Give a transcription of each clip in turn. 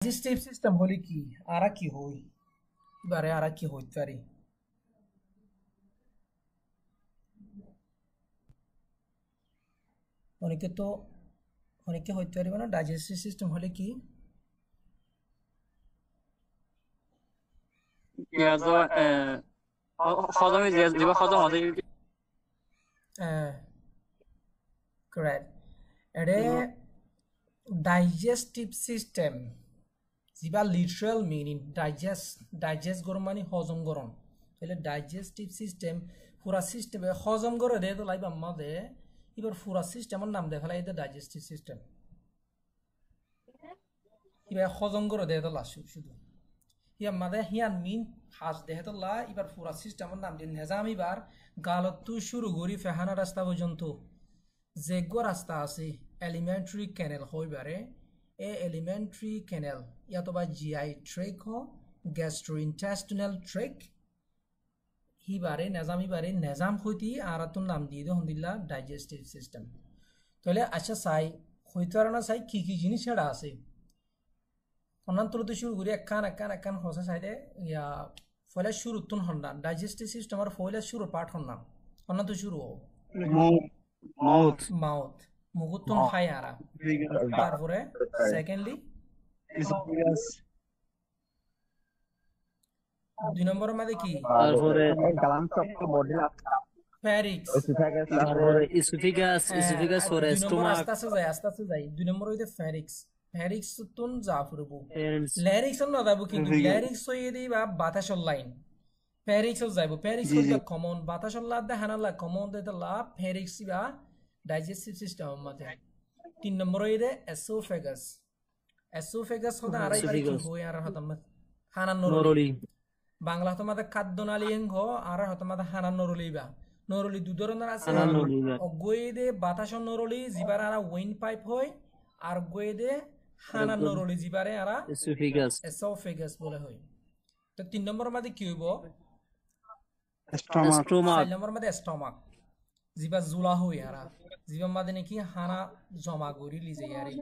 Digestive system হলে কি আরা কি হই এবারে আরা কি হইতে পারি অনেকে হইতে পারিবে না ডাইজেস্টিভ সিস্টেম হলে কি Also, হজমে যেবা হজম হতে correct এরে ডাইজেস্টিভ সিস্টেম যিবা লিটারাল মিনিং ডাইজেস্ট গরম মানে হজম গরম তাহলে ডাইজেস্টিভ সিস্টেম পুরা সিস্টেম হজম করে দে তো লাইবা আমাদের এবার পুরা সিস্টেমের নাম দেখালে এটা ডাইজেস্টিভ সিস্টেম এবার হজম করে দে তো লাসু শুধু ইয়া মাদে হিয়ান মিন হাস দেহে তো লা এবার পুরা সিস্টেমের নাম দিন নেজাম এবার গালত তু শুরু করি ফেহানা রাস্তা পর্যন্ত যেগো রাস্তা আছে এলিমেন্টারি ক্যানেল হইবারে এ এলিমেন্টারি ক্যানেল ইয়াতবা জিআই ট্রেক হ গ্যাস্ট্রোইন্টেস্টিনাল ট্রেক হিবারে নেজামিবারে নেজাম হইতি আর তোর নাম দিয়ে দে হন্দিল্লা ডাইজেস্টিভ সিস্টেম তাহলে আচ্ছা চাই হইতার না চাই কি জিনিস এটা আছে অনান্তরতে শুরু করি একখান হসা সাইডে ইয়া ফলে শুরু তুন হন্না ডাইজেস্টিভ সিস্টেম আর ফলে শুরু পাঠ হন্না অনান্ত শুরু মাউথ মাউথ মুগুতুন খাই আরা তারপরে সেকেন্ডলি দুই নম্বরের মধ্যে কি তারপরে ফ্যারিক্স তারপরে ইসোফেগাস ফর স্টোমাক আস্তে আস্তে যাই দুই নম্বর হইতে ফ্যারিক্স ফ্যারিক্স তুন যা ফুরবো ল্যারিক্স না যাবো কিন্তু ল্যারিক্স হইয়ে দিই বা বাতাসর লাইন ফ্যারিক্স যাইব ফ্যারিক্স হইতে কমন বাতাসর লাভ দে হানালা কমন দিতে লাভ ফ্যারিক্স বা ডাইজেস্টিভ সিস্টেম মধ্যে তিন নম্বর হইতে এসোফেগাস হতে আড়াই বারে কি হই আর হতাম হানান নরলি বাংলা হতে মাঝে খাদ্য নালী হেঙ্গ আর হতে মাঝে হানান নরলি বা নরলি দু ধরনের আছে গইদে বাতাসর নরলি জিবার আর ওয়েন পাইপ হয় আর গইদে হানান নরলি জিবারে আর এসোফেগাস বলে হয় তো তিন নম্বরের মধ্যে কি হইব স্টোমাক চার নম্বরের মধ্যে স্টমাক জিবা জুলা হই আরা জিবা মাঝে নাকি হানা জমা করি লিজে আরে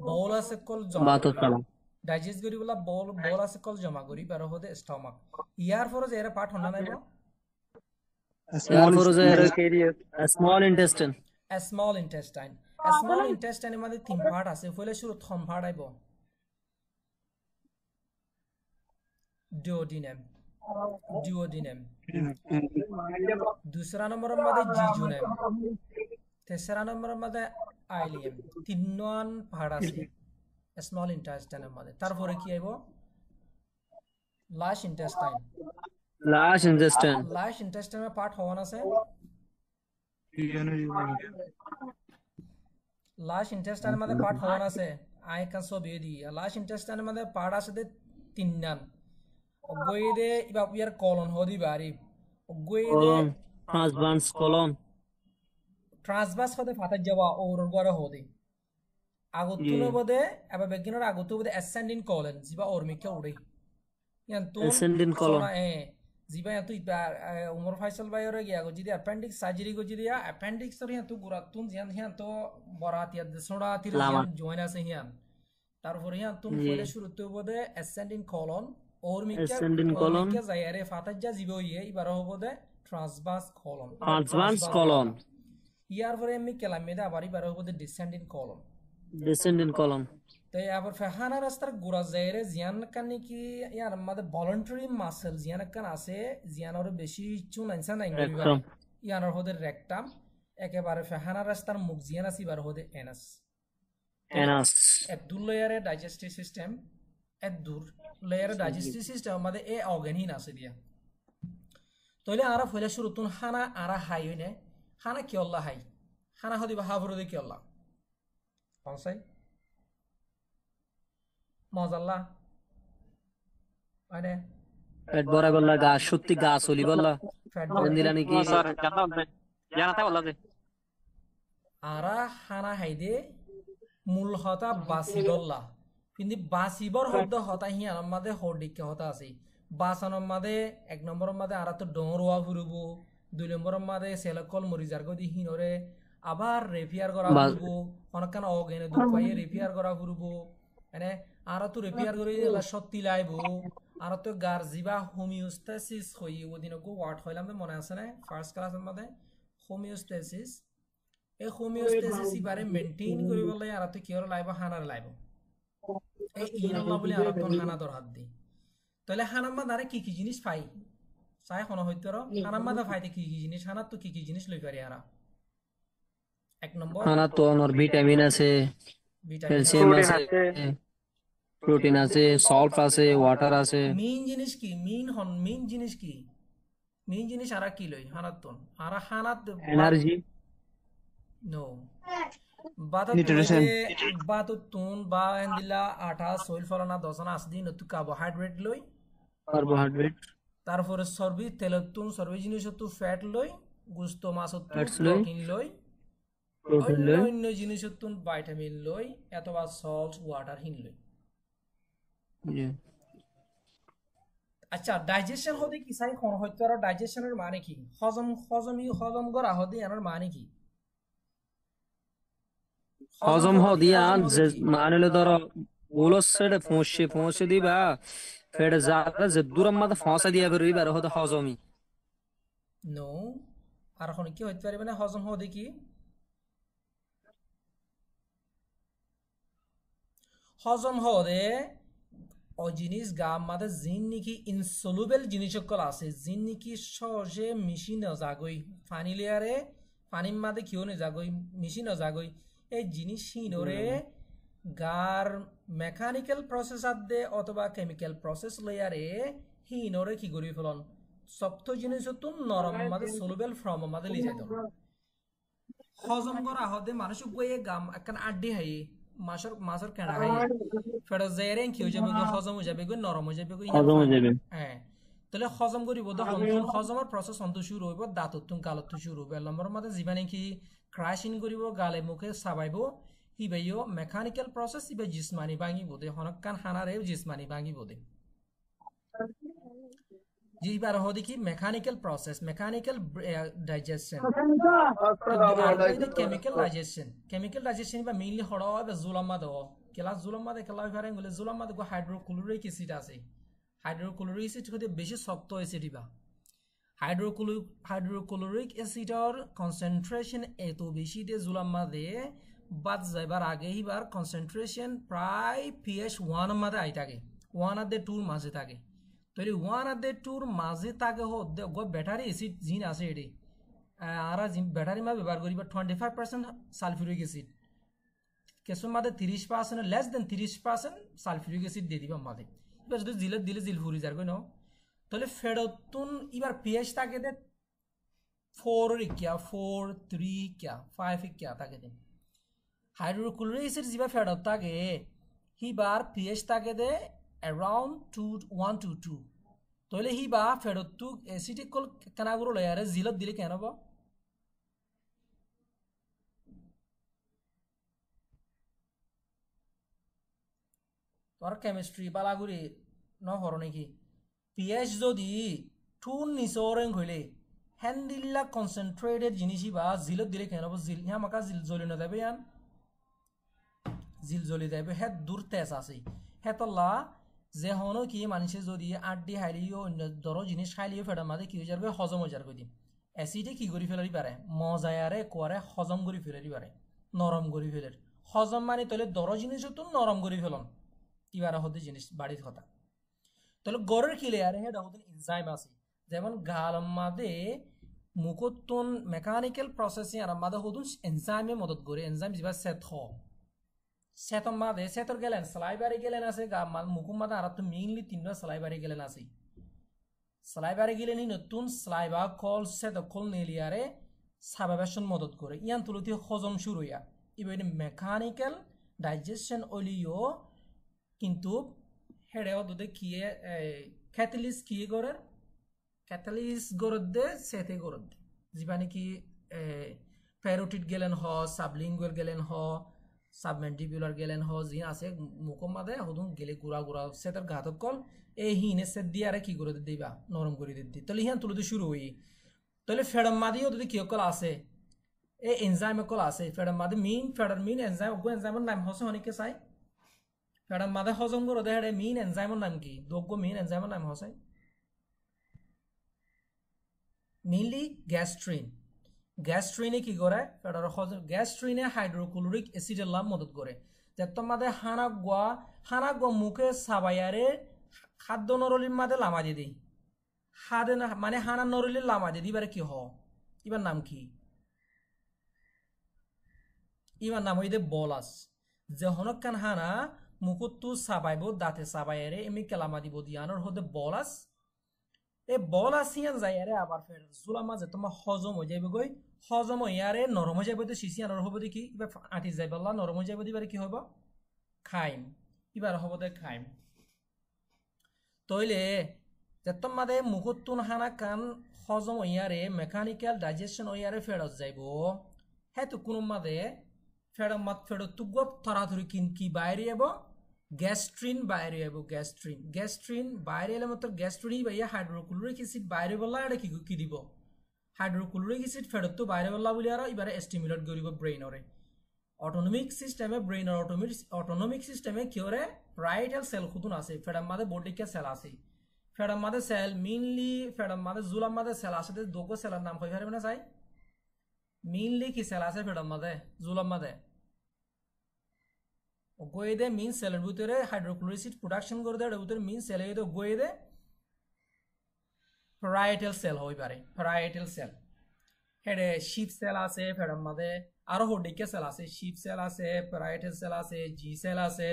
বল আছে কল জমা ডাইজেস্ট করি বলা বল আছে কল জমা করি বার হতে স্টমাক ইয়ার ফরজ এর পাঠ হনা নাইব স্মল ইন্টেস্টাইন স্মল ইন্টেস্টাইনের মধ্যে তিন পার্ট আছে ফলে শুরু থম পার্ট আইব ডিওডিনাম दूसरा নম্বরের মধ্যে জিজুনাম তেসরা নম্বরের মধ্যে আইলিয়াম তিনজন পার্ট আছে স্মল ইন্টেস্টাইনের মধ্যে তারপরে কি আইব লার্জ ইন্টেস্টাইনের পার্ট হওয়ান আছে লার্জ ইন্টেস্টাইনের মধ্যে পার্ট হওয়ান আছে আই কান সব এদি লার্জ ইন্টেস্টাইনের মধ্যে পার্ট আছে তিনজন গইদে ইবা ইয়ার কলন হদি বারি গইদে ট্রান্সভার্স হতে ফাতা যাওয়া ওর গড় হদি আগতুনো বদে এবা বেগিনর আগতু বদে অ্যাসেন্ডিং কলন জিবা অরমিকে উড়ে ইয়ান তো অ্যাসেন্ডিং কলন জিবা ইয়ান তো উমর ফাইসাল বাইরে গিয়া গো যদি অ্যাপেন্ডিক্স সার্জারি গো যদি অ্যাপেন্ডিক্স র ইয়ান তো গুরাতুন ইয়ান তো বরাত ইয়ান সোড়া তির জয়েন আছে ইয়ান তারপরে ইয়ান তুম ফলে শুরুতে বদে অ্যাসেন্ডিং কলন और मिक्के जायरे फाताज्जा जीबो ये इबार होबोदे ट्रांसभार्स कॉलम ইয়ার পরে আমি কেলামেদা আবার ইবার হোবোদে ডিসেন্ডিং কলম তো আবার ফাহানা রাস্তার গোরা যায়রে জিয়ান কানি কি ইয়ার মধ্যে ভলান্টারি মাসল জিয়ান কান আছে জিয়ানর বেশি চুন আনসা নাই ইয়ার হোদে রেকটাম একেবারে ফাহানা রাস্তার মুখ জিয়ান আছে ইবার হোদে এনাস একদুল লেয়ারে ডাইজেস্টিভ সিস্টেম একদূর লেয়ার ডাইজেস্টিভ সিস্টেম আমাদের এ অর্গানহীন আছে দিয়া তাহলে আরা ফলে শুরুতুন হানা আরা হাই হইনে হানা কি আল্লাহ হাই হানা হদিবা হাবরো দেখি আল্লাহ পৌঁছাই মজাল্লাহ আরে পেট ভরা গল্লা গাছ সত্যি গাছ হলি বললা দিলা নাকি স্যার জানাতে বললা যে আরা হানা হাইদে মূল হতা বাসি বললা কিন্তু বাসিবর শব্দ হতা হি আমাদের হরডিকে হতা আছে বাসানোর মাঝে এক নম্বরের মাঝে আর তো ডোয়া ফুরব দুই নম্বরের মাঝে সেলকল মরিজার গদি হিনরে আবার রেফিয়ার করা ফুরব অনেকখান অগেনে দুপাইয়ে রেফিয়ার করা ফুরব মানে আর তো রিপেয়ার করে এলা সত্যি লাইবো আর তো গার জিবা হোমিওস্ট্যাসিস হই ওদিন গো ওয়ার্ড হইলাম মনে আছে না ফার্স্ট ক্লাসের মধ্যে হোমিওস্ট্যাসিস এই হোমিওস্ট্যাসিস ইবারে মেইনটেইন করিবলে আর তো কি হলো লাইব হানার লাইব এই ইনাল্লাহ বলে আর তো হানা দর হাত দি তাহলে হানাম্মা দ্বারা কি কি জিনিস পাই চাই হন হইতো হানাম্মা দা ফাইতে কি কি জিনিস হানার তো কি কি জিনিস লই পারি আর এক নম্বর খানা তো অনর ভিটামিন আছে, ভিটামিন ক্যালসিয়াম আছে, প্রোটিন আছে, সল্ট আছে, ওয়াটার আছে। মেইন জিনিস কি মেইন জিনিস কি মেইন জিনিস আর কি লই হানাতন আর হানাত এনার্জি, নো বাতাত নিউট্রিশন, বাতুন বা এন্দিলা আটা সইল ফলনা দশনা আসদি নতু কার্বোহাইড্রেট লই কার্বোহাইড্রেট, তারপরে চর্বি তেলতুন চর্বি জিনিস তো ফ্যাট লই গুস্ত মাছত ফ্যাটস লই, প্রোটিন লই প্রোটিন অন্য লই। অন্য জিনিসতুন ভিটামিন লই অথবা সল্ট ওয়াটার হিন লই জি। আচ্ছা ডাইজেশন হতে কি সাই কোন হইতো আর ডাইজেশনের মানে কি হজম করা হতে এর মানে কি হজম হ দিয়া হতে যে কি মানে ধরো বুলসেডে পৌঁছে দিবা ফেড়ে যারা যে দূরের মধ্যে ফসা দিয়া বেরোই বার হতে হজমি। নো আর এখন কি হইতে পারে মানে হজম হতে কি হজম হতে ও জিনিস গাম মাদে জিন নিকি ইনসলুবেল জিনিস সকল আছে জিন নিকি সহজে মিশি নজাগই পানি লেয়ারে পানির মাদে কিও নজাগই মিশি নজাগই এই জিনিস হিনরে গার মেকানিক্যাল প্রসেস আদে অথবা কেমিক্যাল প্রসেস লেয়ারে হিনরে কি করি ফেলন শক্ত জিনিস তো নরম মাদে সলুবেল ফর্ম মাদে লি যাইত হজম করা হদে মানুষ গয়ে গাম একখান আড্ডি হাই মাছের কেনা হাই ফেরত যাইরে কি হয়ে যাবে হজম হয়ে যাবে নরম হয়ে যাবে হজম হয়ে যাবে। হ্যাঁ তাহলে হজম করিব হজমের প্রসেস অন্ত শুরু হইব দাঁততুন গালত শুরু হইব নম্বর মতে যিমানে কি ক্রাশিং করিব গালে মুখে চাবাইব হিবাইও মেকানিক্যাল প্রসেস ইবা জিসমানি ভাঙিব দে হনকান হানারে জিসমানি ভাঙিব দে জিবার হদি কি mechanical process mechanical digestion chemical digestion বা মেইনলি হড় বা জুলাম্মা দাও কেলা জুলাম্মা দে কেলা ফারে গলে জুলাম্মা দে হাইড্রোক্লোরিক অ্যাসিড আছে হাইড্রোক্লোরিক অ্যাসিড হতে বেশি শক্ত অ্যাসিড দিবা হাইড্রোক্লোরিক অ্যাসিডর কনসেন্ট্রেশন এত বেশি দে জুলাম্মা দে বাদ যাইবার আগে হিবার কনসেন্ট্রেশন প্রায় পিএইচ 1 মাদে আই থাকে 1 আর দে 2 মাঝে থাকে তৈরি 1 আর দে 2 মাঝে থাকে হো গো ব্যাটারি অ্যাসিড জিন আছে এডি আর ব্যাটারি মা ব্যবহার করিবা 25% সালফিউরিক অ্যাসিড কেসন মাদে 30% লেস দেন 30% সালফিউরিক অ্যাসিড দিয়ে দিবা মাদে এবার যদি জিলে দিলে জিল ফুরি যার কই ন তাহলে ফেরতুন এবার পিএইচ থাকে দে 4 কিয়া 4 3 কিয়া 5 কিয়া থাকে দে হাইড্রোক্লোরিক অ্যাসিড জিবা ফেরত থাকে হিবার পিএইচ থাকে দে around 1 to 2 তাহলে হিবা ফেরতু অ্যাসিডিক কল কানাগুলো লেয়ারে জিলত দিলে কেন হবো তোর কেমিস্ট্রি বালাগুড়ি ন হর নাকি পিএইচ যদি 2 নিচরেং হইলে হ্যান্ডিল্লা কনসেন্ট্রেটেড জিনিসই বা জিলত দিলে কেন হবো জিল হ্যাঁ আমাকে জিল জ্বলি না যাবে ইয়ান জিল জ্বলি যাবে হ্যাঁ দূর তেজ আছে হ্যাঁ তল্লা যে হনো কি মানুষে যদি আড্ডি হাইলিও অন্য ধরো জিনিস খাইলিও ফেটার মাঝে কি হয়ে যাবে হজম হয়ে যাবে দিন অ্যাসিডে কি করে ফেলারি পারে মজায়ারে কোয়ারে হজম করে ফেলারি পারে নরম করে ফেলার হজম মানে তাহলে ধরো জিনিস তো নরম করে ফেলন ইবারা হতে জিনিস বাড়ির কথা তাহলে গড়ের কি লেয়ারে হেড হতে এনজাইম আছে যেমন গালম মাদে মুকত্তন মেকানিক্যাল প্রসেসিং আর মাদে হতুন এনজাইমে মদত করে এনজাইম যেবা সেট হ সেতম মাদে সেতর গেলেন সালাইবারে গেলেন আছে মুকুম মাদে আর তো মেইনলি তিনটা সালাইবারে গেলেন আছে সালাইবারে গেলেন নতুন সালাইবা কল সেত কল নেলিয়ারে সাবাবেশন মদত করে ইয়ান তুলতি হজম শুরু হইয়া ইভেন মেকানিক্যাল ডাইজেশন অলিও কিন্তু হেডে হতে কি ক্যাটালিস্ট কি গরের ক্যাটালিস্ট গরদ দে সেতে গরদ দে যিবা নাকি প্যারোটিড গেলেন হ সাবলিঙ্গুয়াল গেলেন হ সাবমেন্টিবুলার গেলেন হ জি আছে মুকম মাদে হদুন গেলে গুড়া গুড়া সেটার ঘাতক কল এই হিনে সেট দিয়ে আর কি করে দিবা নরম করে দিদি তাহলে হিয়ান তুলতে শুরু হই তাহলে ফেডম মাদিও যদি কি কল আছে এই এনজাইম কল আছে ফেডম মাদি মিন ফেডার মিন এনজাইম গো এনজাইমের নাম হচ্ছে অনেকে চাই ফেডার মাঝে হজম করে দেয় হেডে মেইন এনজাইমের নাম কি দোগ্য মেইন এনজাইমের নাম হসে মেইনলি গ্যাস্ট্রিন গ্যাস্ট্রিনে কি করে ফেডার হজম গ্যাস্ট্রিনে হাইড্রোক্লোরিক অ্যাসিডের লাভ মদত করে যে তোমাদের হানা গোয়া মুখে সাবাইয়ারে খাদ্য নরলির মাঝে লামা দিয়ে দিই হাদে না মানে হানা নরলির লামা দিয়ে দিবারে কি হ এবার নাম কি এবার নাম হইতে বলাস যে হনকান হানা মুকুত্তু সাবাইব দাঁতে সাবাইয়ারে এমনি কেলামা দিব দিয়ানোর হতে বলাস এই বলাস হিয়ান যাইয়ারে আবার ফের জুলামা যে তোমার হজম হয়ে যাইবে গই হজম হইয়ারে নরম হয়ে যাবে তো সিসিয়ানোর হবো দেখি এবার আঁটি যাইবাল্লা নরম হয়ে যাবে দিবারে কি হবো খাইম এবার হবো দে খাইম তইলে যে তোমাদের মুকুত্তুন হানা কান হজম হইয়ারে মেকানিক্যাল ডাইজেশন হইয়ারে ফেরত যাইব হ্যাঁ তো কোনো মাদে ফেরত তুগ থরাথরি কি বাইরে যাব গ্যাস্ট্রিন বাইরে যাব গ্যাস্ট্রিন বাইরে এলে মাত্র গ্যাস্ট্রিন ভাইয়া হাইড্রোক্লোরিক অ্যাসিড বাইরে বললা এটা কি দিব হাইড্রোক্লোরিক অ্যাসিড ফেরত তো বাইরে বললা বলে আর এবারে স্টিমুলেট করিব ব্রেইনরে অটোনমিক সিস্টেমে ব্রেইনের অটোনমিক সিস্টেমে কি করে প্রাইটাল সেল খুতুন আছে ফেডার মাদে বডিকে সেল আছে ফেডার মাদে সেল মেইনলি ফেডার মাদে জুলাম মাদে সেল আছে দোগো সেলের নাম কই পারবে না চাই মেইনলি কি সেল আছে ফেডার মাদে জুলাম মাদে গোয়ে দে মেইন সেলের ভিতরে হাইড্রোক্লোরিক অ্যাসিড প্রোডাকশন করে দেয় ভিতরে মেইন সেলে তো গোয়ে দে প্যারাইটাল সেল হই পারে প্যারাইটাল সেল হেডে শিপ সেল আছে ফেডার মাদে আরো হডিকে সেল আছে শিপ সেল আছে প্যারাইটাল সেল আছে জি সেল আছে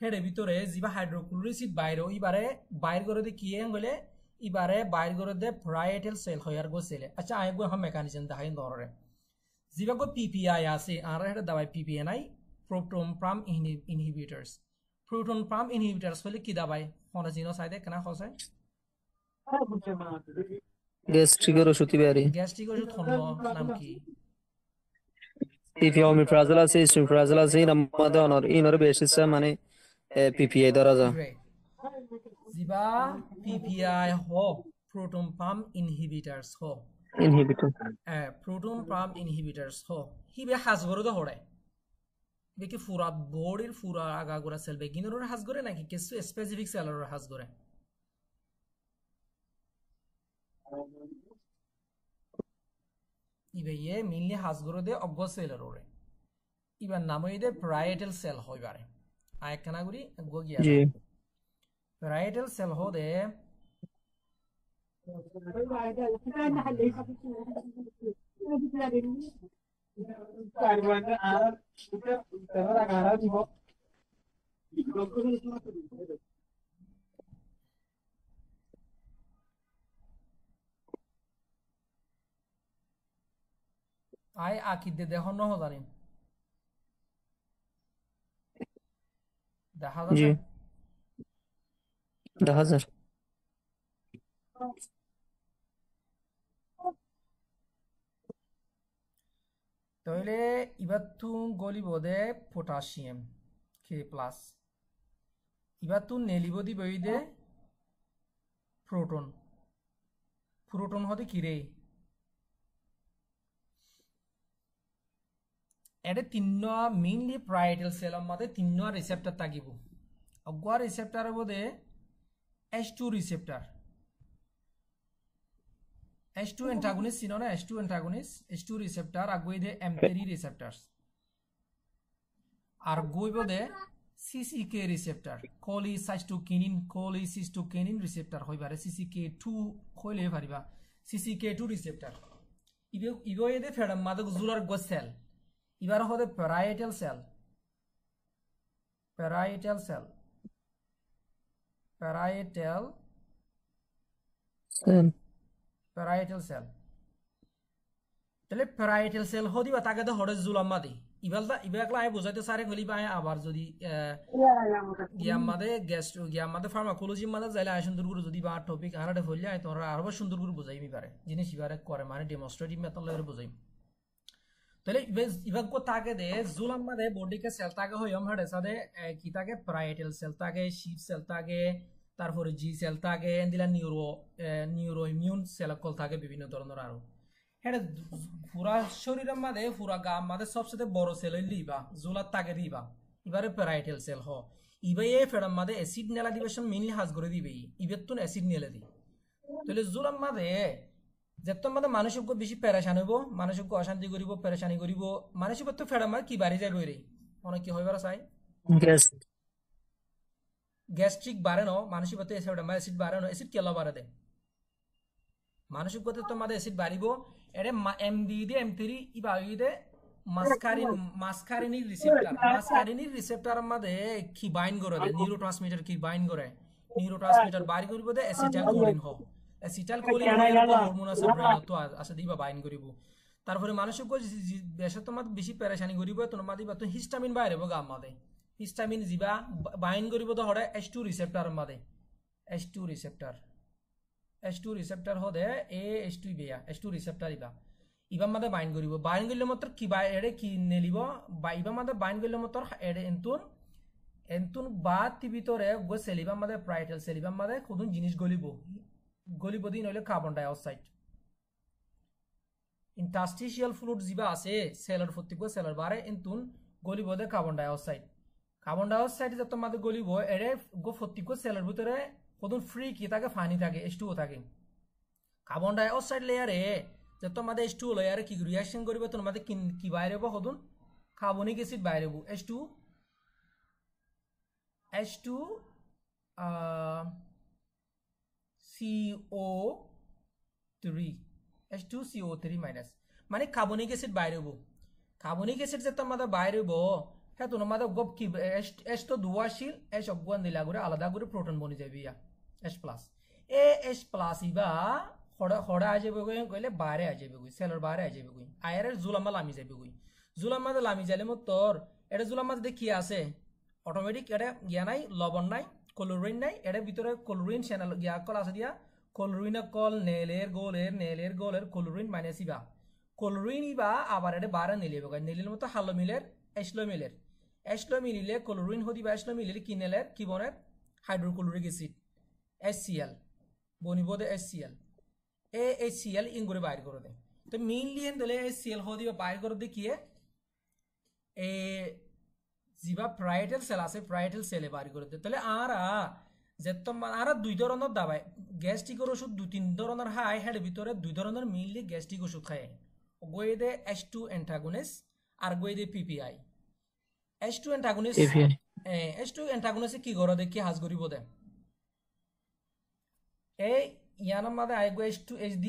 হেডে ভিতরে জিবা হাইড্রোক্লোরিক অ্যাসিড বাইরে এবারে বাইর করে দে কি হলে এবারে বাইর করে দে প্যারাইটাল সেল হইয়ার গো সেলে আচ্ছা আই গো হাম মেকানিজম দেখাই ধরে জিবা গো পিপিআই আছে আর হেডে দাবাই পিপিএ নাই proton pump inhibitors হলে কি দাবাই হনা জিনো সাইদে কেনা খসাই গ্যাস্ট্রিকের ওষুধ বাড়ি গ্যাস্ট্রিক ওষুধ হলো নাম কি পিপি ওমিপ্রাজল আছে ইস্টোমিপ্রাজল আছে আমাদের অনর ইনর বেসিস মানে পিপিআই ধরা যায় জিবা পিপিআই হ proton pump inhibitors হ proton pump inhibitors হ হিবে হাজগর তো হড়ায় বেকি ফুরা বডির ফুরা আগাগোড়া সেল বেগিনর হাজ করে নাকি কিছু স্পেসিফিক সেলের হাজ করে ইবে ইয়ে মেইনলি হাজ করে দে অগ্গ সেলের ওরে ইবার নাম হই দে প্যারাইটাল সেল হইবারে আয়কানা গুরি গো গিয়া জি প্যারাইটাল সেল হ দে আই আকিদে দেখো ন জানি দেখা যাচ্ছে জি দেখা যায় তাহলে এবার তুম গলিব দে পটাশিয়াম কে প্লাস এবার তুম নেলিব দিব দে প্রোটন হতে কি রে এটা তিন্ন মেইনলি প্যারাইটাল সেলের মধ্যে তিন্ন রিসেপ্টর থাকিব অগুয়া রিসেপ্টর বোধে H2 রিসেপ্টর H2 antagonist চিনো না H2 antagonist H2 রিসেপ্টর আগুই দে M3 রিসেপ্টরস আর গইব দে CCK রিসেপ্টর কোলিসাইস্টোকিনিন রিসেপ্টর হইবারে CCK2 কইলে পারিবা CCK2 রিসেপ্টর ইগো দে ফেডাম মাদক জুলার গো সেল এবার হতে প্যারাইটাল সেল তাহলে প্যারাইটাল সেল হদিবা তাকে তো হরে জুলাম্মা দি ইবাকলা আই বুঝাইতে সারে গলি পায় আবার যদি গিয়ামাদে ফার্মাকোলজি মাদে যাইলে আই সুন্দর করে যদি বা টপিক আনাতে ফলে আই তোরা আরো সুন্দর করে বুঝাইমি পারে জিনিস ইবারে করে মানে ডেমনস্ট্রেটিভ মেথড লয়ে বুঝাইম তাহলে ইবাক কো তাকে দে জুলাম্মা দে বডি কে সেল তাকে হয় আমহাড়ে সাদে কি তাকে প্যারাইটাল সেল তাকে শিপ সেল তাকে তারপরে জি সেল তাকে এন্দিলা নিউরো ইমিউন সেল কল থাকে বিভিন্ন ধরনের আরো হেডে পুরা শরীরের মাঝে পুরা গা মাঝে সবচেয়ে বড় সেল লিবা জুলার তাকে দিবা এবারে প্যারাইটাল সেল হ ইবাই এ ফেরাম মাদে অ্যাসিড নেলা দিবে সব মেইনলি হাজ করে দিবে ইবেতুন অ্যাসিড নেলা দি তাহলে জুলাম মাদে যেতম মাদে মানসিক বেশি পেরেশান হইব মানসিক অশান্তি করিব পেরেশানি করিব মানসিক তো ফেরাম মাদে কি বাড়ি যাইব রে অনেক কি হইবার চাই গ্যাস গ্যাস্ট্রিক বাড়ে ন মানসিক অ্যাসিড বাড়ে ন অ্যাসিড কেলা বাড়ে দে মানসিক তো মাদে অ্যাসিড বাড়িব এরে এমবি দে এম3 ইবা দে মাসকারিনির রিসেপ্টর মাদে কি বাইন্ড করে দে নিউরোট্রান্সমিটার কি বাইন্ড করে নিউরোট্রান্সমিটার বাড়ি করিব দে অ্যাসিটাইল কোলিন হরমোন আছে ব্রেইনত তো আছে দিবা বাইন্ড করিব তারপরে মানসিক বেশে তোমার বেশি পেরেশানি করিব তোমার মাদি বা তো হিস্টামিন বাইরে হবো গাম মাদে হিস্টামিন জিবা বাইন্ড করিব তো হরে H2 রিসেপ্টর মাদে H2 রিসেপ্টর হদে এ H2 বেয়া H2 রিসেপ্টর ইবা মাদে বাইন্ড করিব বাইন্ড করলে মাত্র কি এড়ে কি নেলিব বা ইবা মাদে বাইন্ড করলে মাত্র এড়ে এন্তুন বাদ তি ভিতরে গো সেলিবাম মাদে প্রাইটাল সেলিবাম মাদে কোন জিনিস গলিব দিন হইলে carbon die oxide interstitial fluid জিবা আছে সেলের ফতিগো সেলের বারে এন্তুন গলিব দে কার্বন ডাই অক্সাইড যত মাদে গলিব এড়ে গো ফতিগো সেলের ভিতরে কোন ফ্রি কি থাকে পানি থাকে H2O থাকে কার্বন ডাই অক্সাইড লেয়ারে যত মাদে H2O লেয়ারে কি রিঅ্যাকশন করিব তোর মাদে কি বাইরে হবো হদুন কার্বনিক অ্যাসিড বাইরে হবো H2 CO3 H2CO3 মাইনাস মানে কার্বনিক অ্যাসিড বাইরে হবো কার্বনিক অ্যাসিড যত মাদে বাইরে হবো হ্যাঁ তোর মাদে গপ কি H তো দুয়াশীল H অজ্ঞান দিলা করে আলাদা করে প্রোটন বনি যাবে ইয়া H+ H+ ইবা হড়া আ যাবে কইলে বাইরে আ যাবে কই সেলের বাইরে আ যাবে কই আয়ারের জুলামা লামি যাবে কই জুলামা লামি যাইলে মত তোর এটা জুলামা দেখি আছে অটোমেটিক এটা ইয়া নাই লবণ নাই ক্লোরিন নাই এর ভিতরে ক্লোরিন চ্যানেল ইয়া কল আছে দিয়া ক্লোরিন কল নেলের গোলের ক্লোরিন মাইনাস ইবা ক্লোরিন ইবা আবার এটা বারে নেলিবে নেলির মতো হালো মিলের এসলো মিলিলে ক্লোরিন হদি বা এসলো মিলিলে কি নেলের কি বনের হাইড্রোক্লোরিক অ্যাসিড HCl বনিব দে HCl এ HCl ইন করে বাইর করে দে তো মেইনলি এন দলে HCl হদি বা বাইর করে দে কি এ জিবা প্রাইটাল সেল আছে প্রাইটাল সেলে বাড়ি করে দেয় তাহলে আর দুই ধরনের দাবাই গ্যাস্ট্রিকের ওষুধ 2-3 ধরনের হাই হেড ভিতরে 2 ধরনের মিললি গ্যাস্ট্রিক ওষুধ খায় গই দে H2 অ্যান্টাগনিস্ট আর গই দে PPI H2 অ্যান্টাগনিস্ট কি করে দে কি হাজ করিব দে এই ইয়ানার মাদে আই গো H2 HD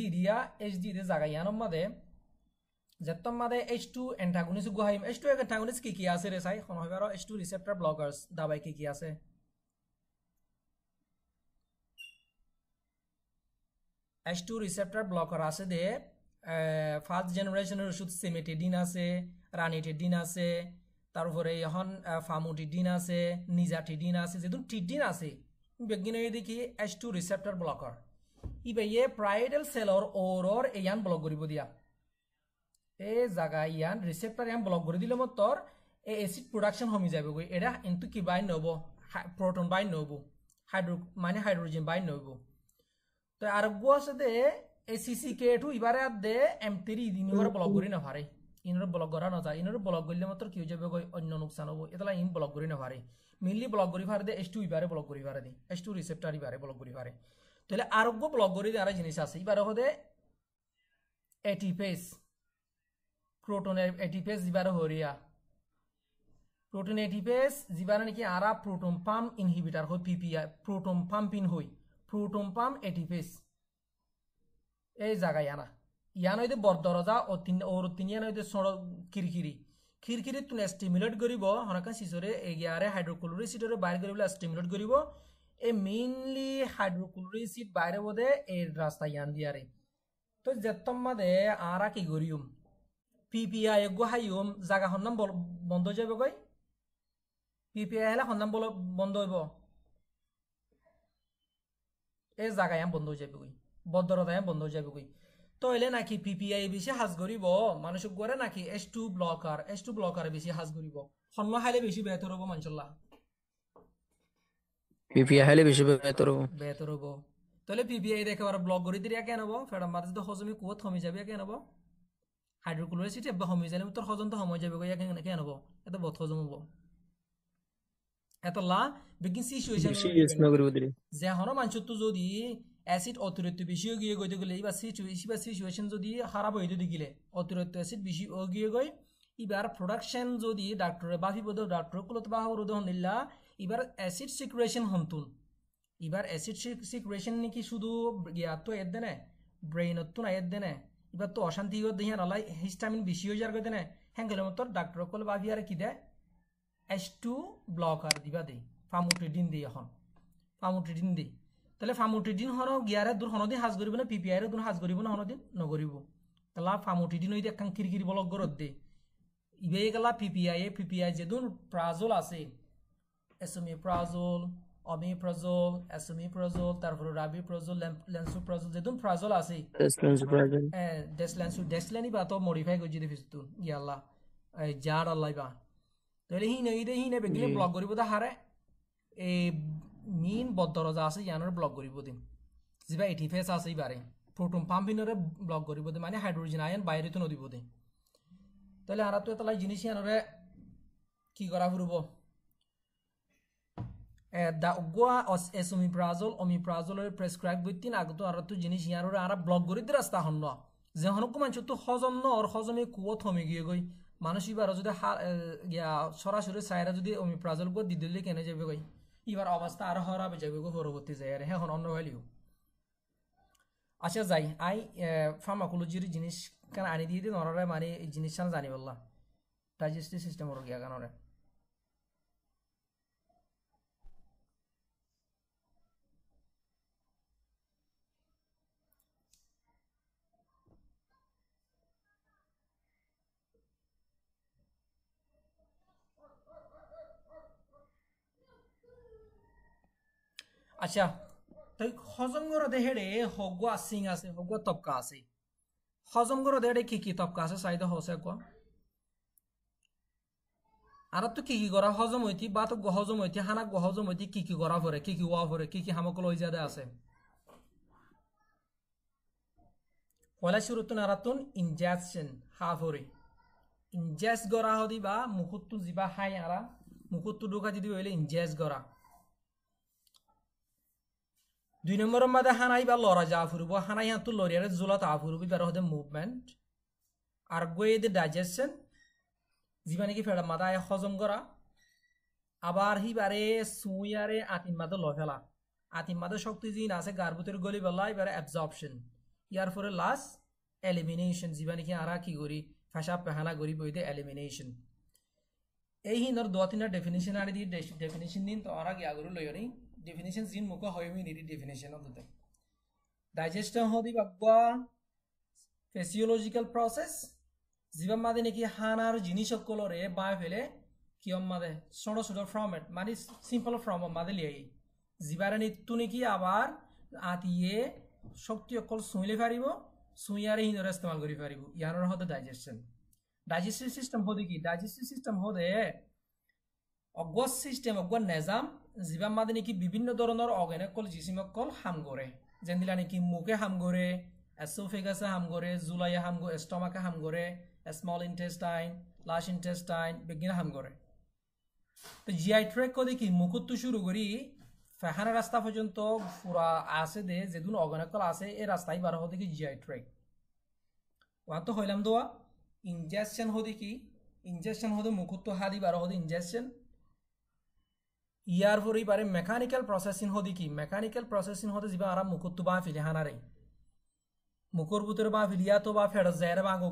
দে জায়গা ইয়ানার মাদে যেতম মাদে H2 অ্যান্টাগনিস্ট গোহাইম H2 অ্যান্টাগনিস্ট কি আছে রে চাই কোন হইবার H2 রিসেপ্টর ব্লকার্স দাবাই কি আছে H2 রিসেপ্টর ব্লকার আছে দে ফার্স্ট জেনারেশনের ওষুধ সিমেটিডিন আছে রানিটিডিন আছে তারপরে এখন ফামুটিডিন আছে নিজাটিডিন আছে যেদুন টিডিন আছে বেগিনে দেখি H2 রিসেপ্টর ব্লকার ইবে এ প্রাইডাল সেলর ওরর ইয়ান ব্লক করিব দিয়া এ জায়গা ইয়ান রিসেপ্টর ইয়ান ব্লক করে দিলে মতর এ অ্যাসিড প্রোডাকশন কমি যাবে গই এটা কিন্তু কি বাইন নব প্রোটন বাইন নব হাইড্রোজেন বাইন নব তো আর গো আছে দে ACCK2 ইবারে দে M3 ইনর ব্লক করি না পারে ইনর ব্লক করা না যায় ইনর ব্লক করলে মতর কি যাবে গই অন্য নুকসান হবো এতলা ইন ব্লক করি না পারে মেইনলি ব্লক করি পারে দে H2 ইবারে ব্লক করি পারে দে H2 রিসেপ্টর ইবারে ব্লক করি পারে তাহলে আর গো ব্লক করি আর জিনিস আছে ইবারে হদে ATPase প্রোটনের ATPase জিবারে হরিয়া প্রোটন ATPase জিবারে নাকি আরা প্রোটন পাম্প ইনহিবিটর হয় PPI প্রোটন পাম্পিং হই প্রোটন পাম্প ATPase এই জায়গা ইয়ানা হইতে বড় দরজা ও তিন ইয়ানা হইতে সড়ক খিরকিরি তুলে স্টিমুলেট করিব হনাকা সিসরে এগিয়ারে হাইড্রোক্লোরিক অ্যাসিডরে বাইরে করিবলে স্টিমুলেট করিব এ মেইনলি হাইড্রোক্লোরিক অ্যাসিড বাইরে বদে এই রাস্তা ইয়ান দিয়ারে তো যেতম মাদে আরা কি করিম PPI গো হাইম জায়গা হন্নাম বন্ধ যাবে গই PPI হলে হন্নাম বন্ধ হইব এই জায়গা ইয়ান বন্ধ হয়ে যাবে গই বদরতা ইয়ান বন্ধ হয়ে যাবে গই তো এলে নাকি PPI বেশি হাজ করিব মানুষক গরে নাকি H2 ব্লকার বেশি হাজ করিব হন্ন হাইলে বেশি বেহতর হবো মানশাল্লাহ PPI হাইলে বেশি বেহতর হবো তাহলে PPI দেখে আর ব্লক করে দিয়া কেন হবো ফেডাম মাঝে তো হজমি কুয়ত কমে যাবে কেন হবো হাইড্রোক্লোরিক অ্যাসিড কমে যাবে তোর হজম তো কমে যাবে কেন হবো এত বহুত হজম হবো এতলা বেগিন সিচুয়েশন বেশি ইউজ ডিপেন্ড না করে করব দিলে যে হনো মানুষ তো যদি অ্যাসিড অতিরিক্ত বেশি গিয়ে গইতে গেলে এবার সিচুয়েশন যদি খারাপ হইতে দিলে অতিরিক্ত অ্যাসিড বেশি গিয়ে গই এবার প্রোডাকশন যদি ডাক্তারে বাফি বদ ডাক্তার কুলত বা হরুদ হনিল্লা এবার অ্যাসিড সিক্রেশন হন্তুন এবার অ্যাসিড সিক্রেশন নাকি শুধু গিয়া তো এর দেনে ব্রেইনত তো না এর দেনে এবার তো অশান্তি হয়ে দিয়ে নালাই হিস্টামিন বেশি হয়ে যার দেনে হ্যাঁ গেলে মতো ডাক্তার কল বাফি আর কি দেয় H2 ব্লকার দিবা দেই ফামুট্রিডিন দিই এখন ফামুট্রিডিন দিই তাহলে ফামুট্রিডিন হন গিয়ারে দূর হনদিন হাজ করিব না পিপিআইরে দূর হাজ করিব না হনদিন নকরিব তাহলে ফামুট্রিডিন ওই দেখান কিরকিরি বলক গরত দে ইবে গেলা পিপিআই যেদুন প্রাজল আছে এসোমিপ্রাজল অমিপ্রাজল এসোমিপ্রাজল তারপরে রাবিপ্রাজল ল্যান্সোপ্রাজল যেদুন প্রাজল আছে ডেসলেনি বা তো মডিফাই করছি দেখিস ইয়াল্লা জার আল্লাহ বা তাহলে হিনে বেগিলে ব্লক করিব দা হারে এই মিন বদরজা আছে ইয়ানোর ব্লক করিব দিন যিবা এটিফেস আছে ইবারে প্রোটন পাম্পিনরে ব্লক করিব দিন মানে হাইড্রোজেন আয়ন বাইরে তো নদিব দিন তাহলে আর তো এতলাই জিনিস ইয়ানোরে কি করা ফুরব দা গোয়া অমিপ্রাজলের প্রেসক্রাইব বইতিন আগতো আর তো জিনিস ইয়ানোরে আর ব্লক করি দি রাস্তা হন যে হনক মানুষ তো হজম ন আর হজমে কুয়ো থমে গিয়ে গই মানুষ এবার যদি সরাসরি সাইরা যদি অমিপ্রাজল গো দি দিলে কেনে যাবে গই এবার অবস্থা আর হরাবে যাবে গো পরবর্তী যায় আর হ্যাঁ অন্য ভ্যালিউ আচ্ছা যাই আই ফার্মাকোলজির জিনিস কেন আনি দিয়ে দিন ওরা মানে এই জিনিস জানি বললা ডাইজেস্টিভ সিস্টেম ওর গিয়া কেন আচ্ছা তাই হজম করে দেহেড়ে হগুয়া সিং আছে হগুয়া তপকা আছে হজম করে দেহেড়ে কি তপকা আছে চাইদা হসে কোয়া আর তো কি করা হজম হইতি বা তো হজম হইতি হানা হজম হইতি কি করা পরে কি ওয়া পরে কি হামকল হই যাদে আছে পয়লা শুরুতুন আরাতুন ইনজেকশন হাফরে ইনজেস্ট করা হদি বা মুখুত্তু জিবা হাই আরা মুখুত্তু ঢোকা যদি হইলে ইনজেস্ট করা 2 নম্বর মধ্যে হানাই বা লড়া যা ফুরব হানাই হাতু লরিয়ারে জোলা তা ফুরব বের হতে মুভমেন্ট আর গোয়ে দি ডাইজেশন জিবা নাকি ফেড়া মাথায় হজম করা আবার হিবারে সুইয়ারে আতিম মাদে লফেলা আতিম মাদে শক্তি জিন আছে গার ভিতরে গলি বেলা এবারে অ্যাবজর্পশন ইয়ার পরে লাস্ট এলিমিনেশন জিবা নাকি আরা কি করি ফাঁসা পেহানা করি বইতে এলিমিনেশন এই হিন্দর দো তিনটা ডেফিনিশন আনি দিয়ে ডেফিনিশন দিন তো আরা গিয়া করে লইও নি definition zin muka hoy mi nidi definition of the digestion hodi bagwa physiological process jiba made neki hanar jinis kolore ba fele kiyom made sodo sodo format mani simple form made liye jibare ni tuni ki abar atiye shokti okol suile paribo suiyare hinore istemal kori paribo yanor hodo digestive system hodi ki digestive system hode অগস system অগস নিজাম জিবা মাদে নাকি বিভিন্ন ধরনের অর্গানিকল জিসিমকল হাম করে যেন দিলা নাকি মুখে হাম করে এসোফেগাসে হাম করে জুলাইয়ে হাম করে স্টমাকে হাম করে small intestine large intestine begin হাম করে তো জিআই ট্র্যাক কদি কি মুখুত্তু শুরু করি ফেহানা রাস্তা পর্যন্ত পুরা আছে দে যেদুন অর্গানিকল আছে এই রাস্তায় বার হতে কি জিআই ট্র্যাক ওয়া তো হইলাম দোয়া ইনজেকশন হদি কি ইনজেকশন হদে মুখুত্তু হাদি বার হদে ইনজেকশন ইয়ার পরে পারে মেকানিক্যাল প্রসেসিং হদি কি মেকানিক্যাল প্রসেসিং হতে যা আরাম মুখুত্তু বা ফিলে হানারে মুখর ভিতরে বা ফিলিয়া তো বা ফেড়া যায় বা গো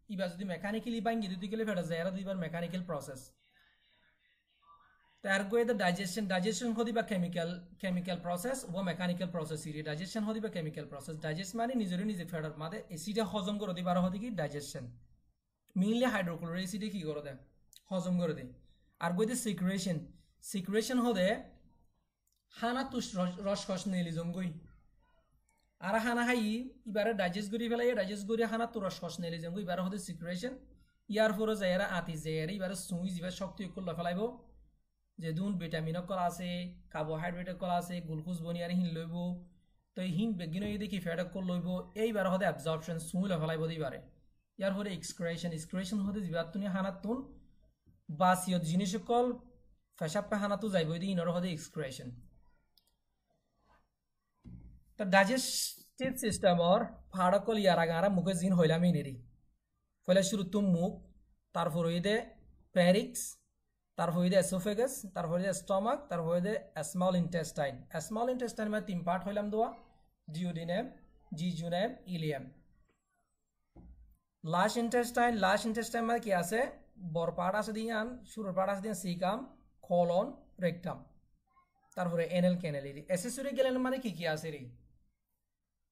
ইবা যদি মেকানিক্যালি বাঙ্গি দিতে গেলে ফেড়া যায় দুইবার মেকানিক্যাল প্রসেস তার গোয়ে দ্য ডাইজেশন হদি বা কেমিক্যাল প্রসেস ও মেকানিক্যাল প্রসেস ইরি ডাইজেশন হদি বা কেমিক্যাল প্রসেস ডাইজেস্ট মানে নিজে ফেড়ার মাদে এসিডে হজম করে দিবার হদি কি ডাইজেশন মেইনলি হাইড্রোক্লোরিক অ্যাসিডে কি করে দেয় হজম করে দেয় আর গোয়ে দ্য সিক্রেশন হদে হানা তুষ রস নেলিজম গই আর হানা হাই ইবারে ডাইজেস্ট করি ফেলাই ডাইজেস্ট করি হানা তো রস নেলিজম গই ইবারে হদে সিক্রেশন ইয়ার পরে যায়রা আতি যায়রা ইবারে সুই জিবা শক্তি কল ফেলাইব যে দুন ভিটামিন কল আছে কার্বোহাইড্রেট কল আছে গ্লুকোজ বনিয়ার হিন লইব তো হিন বেগিন দেখি ফ্যাট কল লইব এইবার হদে অ্যাবজর্পশন সুই ফেলাইব দিবারে ইয়ার পরে এক্সক্রেশন হদে জিবা তুনি হানা তুন বাসিয়ত জিনিস কল পেশাব পায়খানা তো যাইবই দি ইনর হদে এক্সক্রেশন তো ডাইজেস্টিভ সিস্টেমর ফাড়কল ইয়ারা গারা মুখে জিন হইলামই নেরি ফলে শুরু তুম মুখ তারপর হইদে প্যারিক্স তারপর হইদে এসোফেগাস তারপর হইদে স্টমাক তারপর হইদে স্মল ইন্টেস্টাইন মানে 3 পার্ট হইলাম দোয়া ডিওডিনেম জিজুনেম ইলিয়াম লাশ ইন্টেস্টাইন মানে কি আছে বড় পার্ট আছে দিয়ান শুরুর পার্ট আছে দিয়ান সিকাম colon rectum তারপরে এনাল ক্যানাল অ্যাক্সেসরি গ্ল্যান্ড মানে কি কি আছে রে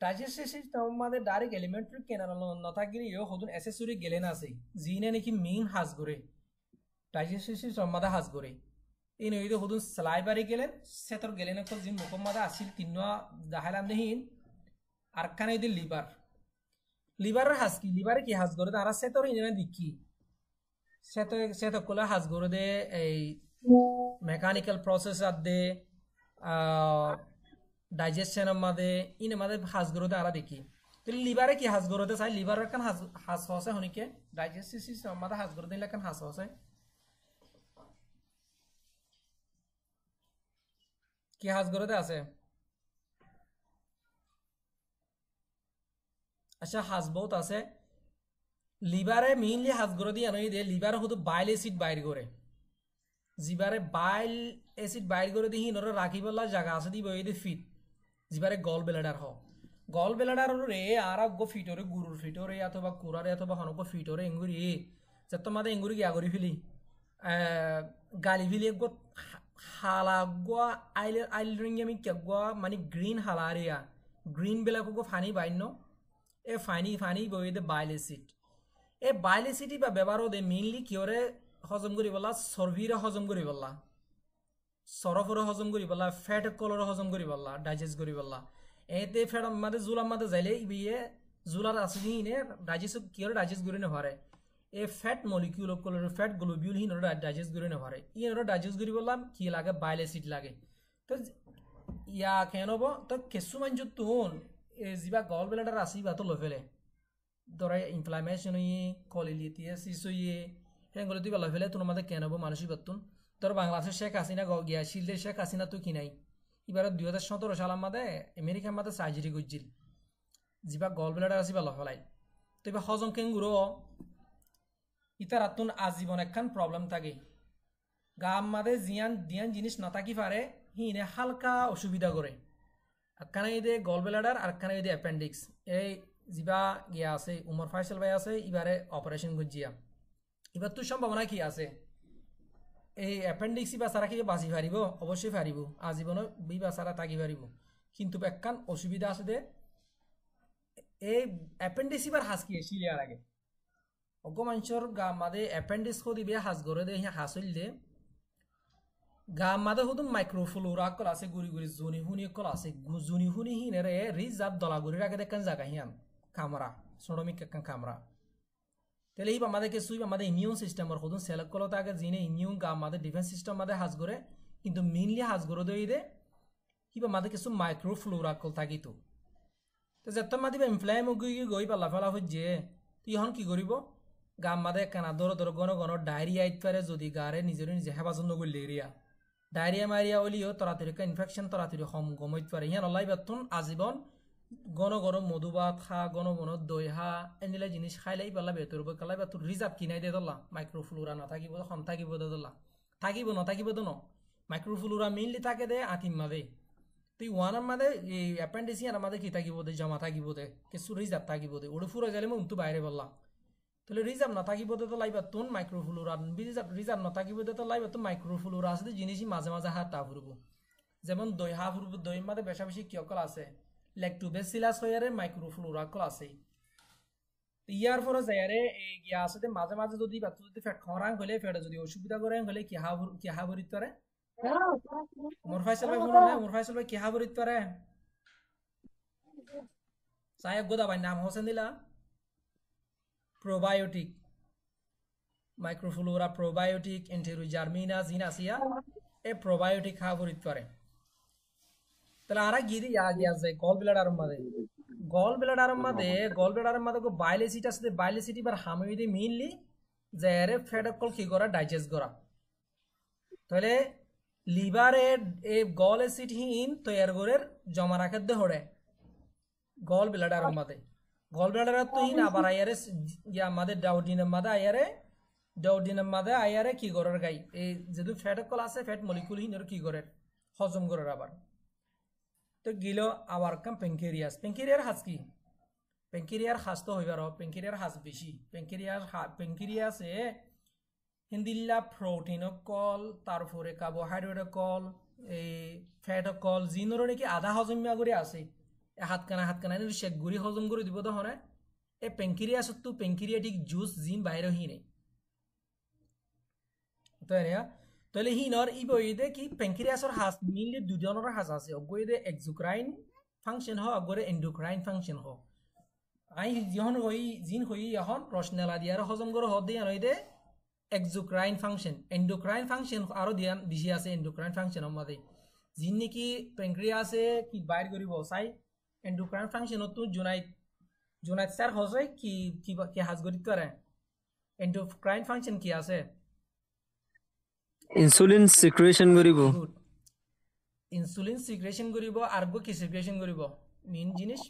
ডাইজেস্টিভ সিস্টেম মানে ডাইরেক্ট এলিমেন্টারি ক্যানাল নথাগিরি ইও হদুন অ্যাক্সেসরি গ্ল্যান্ড আছে জিনে নাকি মেইন হাজ করে ডাইজেস্টিভ সিস্টেম মানে হাজ করে ইন হইদে হদুন স্লাইভারি গ্ল্যান্ড সেতর গ্ল্যান্ড কল জিন মুখম মানে আসিল তিননা দাহালাম দেহিন আর কানে দি লিভারের হাজ কি লিভারে কি হাজ করে তারা সেতর ইনে দিকি সেত কোলা হাজ করে দে এই মেকানিক্যাল প্রসেস আদে ডাইজেশন মাদে ইনে মাদে হাজ গরতে আরা দেখি তো লিভারে কি হাজ গরতে চাই লিভারের কান হাজ হসে হনিকে ডাইজেস্টিভ সিস্টেম মাদে হাজ গরতে দিলে কান হাজ হসে কি হাজ গরতে আছে আচ্ছা হাজ বহুত আছে লিভারে মেইনলি হাজ গরতে আনই দে লিভারে হতো বাইল অ্যাসিড বাইর করে জিবারে বাইল অ্যাসিড বাইর করে দিহি নরে রাখিবলা জায়গা আছে দিব এই ফিট জিবারে গল ব্লাডার গল ব্লাডার রে আর গো ফিটরে গুরুর ফিটরে অথবা কুরারে অথবা হনক ফিটরে এঙ্গুরি যে তোমাদের এঙ্গুরি কি আগরি ফিলি গালি ফিলি গো হালা গো আইল রিং আমি কে গো মানে গ্রিন হালা রিয়া গ্রিন বেলা গো ফানি বাইন এ ফানি বই দে বাইল অ্যাসিড এ বাইল অ্যাসিড বা ব্যবহার দে মেইনলি কিওরে হজম করি বলা চর্বিরে হজম করি বলা সরফরে হজম করি বলা ফ্যাট কলরে হজম করি বলা ডাইজেস্ট করি বলা এতে ফ্যাট মাদে জুলার মাদে যাইলে ইয়ে জুলার আছে হিনে ডাইজেস্ট কিওরে ডাইজেস্ট করি না পারে এ ফ্যাট মলিকিউল কলরে ফ্যাট গ্লোবিউল হিন ডাইজেস্ট করি না পারে ইনরে ডাইজেস্ট করি বললাম কি লাগে বাইল অ্যাসিড লাগে তো ইয়া কেন হবো তো কিছুমান যুতুন এ জিবা গল ব্লাডার আসিবা তো লফেলে ধরে ইনফ্লামেশন হইয়ে কলিলিটিয়াসিস হইয়ে এগুলো তুই বলা ফেলে তোর মাঝে কেন হবো মানুষই পাতুন তোর বাংলাদেশের শেখ হাসিনা গিয়া শিল্ডের শেখ হাসিনা তুই কিনাই এবার 2017 সালের মাদে আমেরিকার মাদে সার্জারি করছিল যা গল ব্লাডার আসি বলা ফেলাই তো এবার হজম কেঙ্গুরো ইতার আতুন আজীবন একখান প্রবলেম থাকে গাম মাদে দিয়ান জিনিস না থাকি পারে হিনে হালকা অসুবিধা করে একখানে দে গল ব্লাডার আর একখানে দে অ্যাপেন্ডিক্স এই যা গিয়া আছে উমর ফাইসাল ভাই আছে এবারে অপারেশন করছিয়া এবার তোর সম্ভাবনা কি আছে এই অ্যাপেন্ডিক্স বা সারা কি বাঁচি পারিব অবশ্যই পারিব আজীবন বি বা সারা থাকি পারিব কিন্তু একখান অসুবিধা আছে দে এই অ্যাপেন্ডিক্স এবার হাস কি শিলিয়ার আগে অজ্ঞ মানুষের গা মাদে অ্যাপেন্ডিক্স দিবে হাস গড়ে দে হাসিল দে গা মাদে হতো মাইক্রোফ্লোরা কল আছে গুড়ি গুড়ি জুনি হুনি কল আছে জুনি হুনি হিনেরে রিজার্ভ দলাগুড়ির আগে দেখান জায়গা হিয়ান কামরা সোডমিক একখান কামরা তাহলে এই আমাদেরকে সুই আমাদের ইমিউন সিস্টেমের হতো সেলেক্ট করলো তাকে জিনে ইমিউন গা আমাদের ডিফেন্স সিস্টেম আমাদের হাজ করে কিন্তু মেইনলি হাজ করে দই দে কিবা আমাদের কিছু মাইক্রোফ্লোরা কল থাকি তো যেত মাদিবা ইনফ্লাম গই পালা ফেলা হচ্ছে তুই এখন কি করিব গা আমাদের কানা দর দর গণ গণ ডায়রিয়া আইতে পারে যদি গারে নিজে হেফাজত নগরলে এরিয়া ডায়রিয়া মারিয়া হলিও তরাতরি ইনফেকশন তরাতরি হম গমইতে পারে ইহান অলাই বেতন আজীবন গণ মধুবাত খা গণ দই হা এনিলা জিনিস খাইলাই পালা বেতর কালাই বা তোর রিজার্ভ কিনাই দে দলা মাইক্রোফ্লোরা নাথাকিব হম থাকিব দে দলা থাকিব নথাকিব তো ন মাইক্রোফ্লোরা মেইনলি থাকে দে আতিম মাদে তুই ওয়ানার মাদে এই অ্যাপেন্ডিসিয়ার মাদে কি থাকিব দে জমা থাকিব দে কিছু রিজার্ভ থাকিব দে ওড়ে ফুরে গেলে মুখ তো বাইরে বললা তাহলে রিজার্ভ নাথাকিব দে তো লাইবা তোন মাইক্রোফ্লোরা রিজার্ভ নাথাকিব দে তো লাইবা তো মাইক্রোফ্লোরা আছে জিনিসই মাঝে মাঝে হাত তা ফুরব যেমন দই হা ফুরব দই মাদে বেশা বেশি কি অকল আছে ল্যাকটোবেসিলাস হয়ারে মাইক্রোফ্লোরা কল আছে ইয়ার পরে যায়ারে এই গিয়া আছে মাঝে মাঝে যদি বাচ্চা যদি ফ্যাট খরাং হলে ফ্যাট যদি অসুবিধা করে হলে কি হাবরিত পারে মোর ফাইসাল ভাই মনে না মোর ফাইসাল ভাই কি হাবরিত পারে সাহেব গোদা ভাই নাম হোসেন দিলা প্রোবায়োটিক মাইক্রোফ্লোরা প্রোবায়োটিক এন্টেরোজার্মিনা জিনাসিয়া এ প্রোবায়োটিক হাবরিত পারে তাহলে আরা গিয়ে গিয়া যায় গল ব্লাডার মাদে বাইল অ্যাসিড আছে বাইল অ্যাসিড এবার হামিদে মেইনলি যে ফ্যাট কল কি করা ডাইজেস্ট করা তাহলে লিভারের এই গল অ্যাসিড হিন তৈয়ার করে জমা রাখে দে হড়ে গল ব্লাডার মধ্যে গল ব্লাডার তো হিন আবার আয়ারে ইয়া আমাদের ডাউডিনের মধ্যে আয়ারে কি করার গাই এই যেহেতু ফ্যাট কল আছে ফ্যাট মলিকুল হিন কি করে হজম করার আবার তো গিল আবার কাম পেঙ্কেরিয়ার হাজ কি পেঙ্কেরিয়ার হাজ তো হইবার পেঙ্কেরিয়ার হাজ বেশি পেঙ্কেরিয়াসে হিন্দিল্লা প্রোটিন কল তারপরে কার্বোহাইড্রেট কল এই ফ্যাট কল জিনোর নাকি আধা হজমিয়া করে আছে হাতকানা শেক গুড়ি হজম করে দিব তো হনে এই পেঙ্কেরিয়াসত তো পেঙ্কেরিয়াটিক জুস জিন বাইরে হিনে তাহলে হিনর ই বইদে কি পেঙ্কেরিয়াসর হাস মেইনলি দুই ধরনের হাস আছে অগইদে এক্সোক্রাইন ফাংশন হ অগরে এন্ডোক্রাইন ফাংশন হ আই যখন জিন হই এখন রসনেলা দিয়ার হজম করে হদ দিয়ে আনইদে এক্সোক্রাইন ফাংশন এন্ডোক্রাইন ফাংশন আরো দিয়ান বেশি আছে এন্ডোক্রাইন ফাংশন মধ্যে জিন নাকি পেঙ্কেরিয়াসে কি বাইর করিব চাই এন্ডোক্রাইন ফাংশন তো জুনাইট স্যার হজে কি হাজ গরিত করে এন্ডোক্রাইন ফাংশন কি আছে ইনসুলিন সিক্রেশন করিব ইনসুলিন সিক্রেশন করিব আর কি সিক্রেশন করিব মেইন জিনিস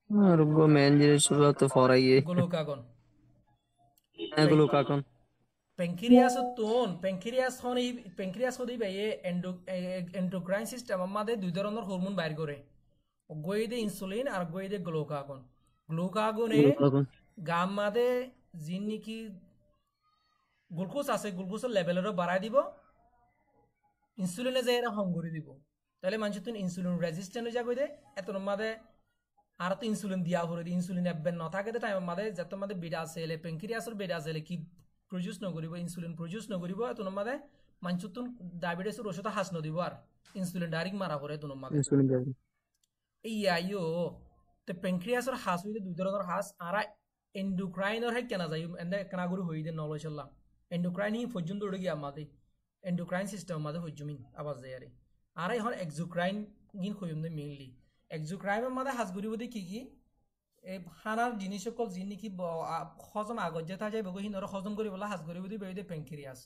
আর মেইন জিনিস তো ফরাইয়ে গ্লুকাগন পেঙ্ক্রিয়াস হদি বাইয়ে এন্ডোক্রাইন সিস্টেম আমাদের দুই ধরনের হরমোন বাইর করে গইদে ইনসুলিন আর গইদে গ্লুকাগনে গাম মাদে জিন নাকি গ্লুকোজ আছে গ্লুকোজের লেভেলেরও বাড়াই দিব ইনসুলিনে যাই এরা হং করে দিব তাহলে মানুষ তুমি ইনসুলিন রেজিস্ট্যান্ট হয়ে যাবে এত মাদে আর তো ইনসুলিন দিয়া ভরে দিই ইনসুলিন এবেন ন থাকে টাইম মাদে যত মাদে বেডা আছে পেঙ্ক্রিয়াসের বেডা আছে কি প্রডিউস নকরিব ইনসুলিন প্রডিউস নকরিব এত মাদে মানুষ তুমি ডায়াবেটিসের ওষুধ হাস নদিব আর ইনসুলিন ডাইরেক্ট মারা করে এত মাদে ইয়ো তো পেঙ্ক্রিয়াসের হাস হইতে দুই ধরনের হাস আর এন্ডোক্রাইনের হে কেনা যায় এন্ড কেনা করে হই দে নলছল্লা এন্ডোক্রাইন হি পর্যন্ত উড়ে গিয়া আমাদের এন্ডোক্রাইন সিস্টেম আমাদের হইজমিন আবাজ যায় আর এখন এক্সোক্রাইন গিন হইম দে মেইনলি এক্সোক্রাইনের মধ্যে হাজ করিব দে কি এই হানার জিনিস সকল জিন নাকি হজম আগত যেটা যায় বগো হিনর হজম করিবলা হাজ করিব দি বেদে পেঙ্ক্রিয়াস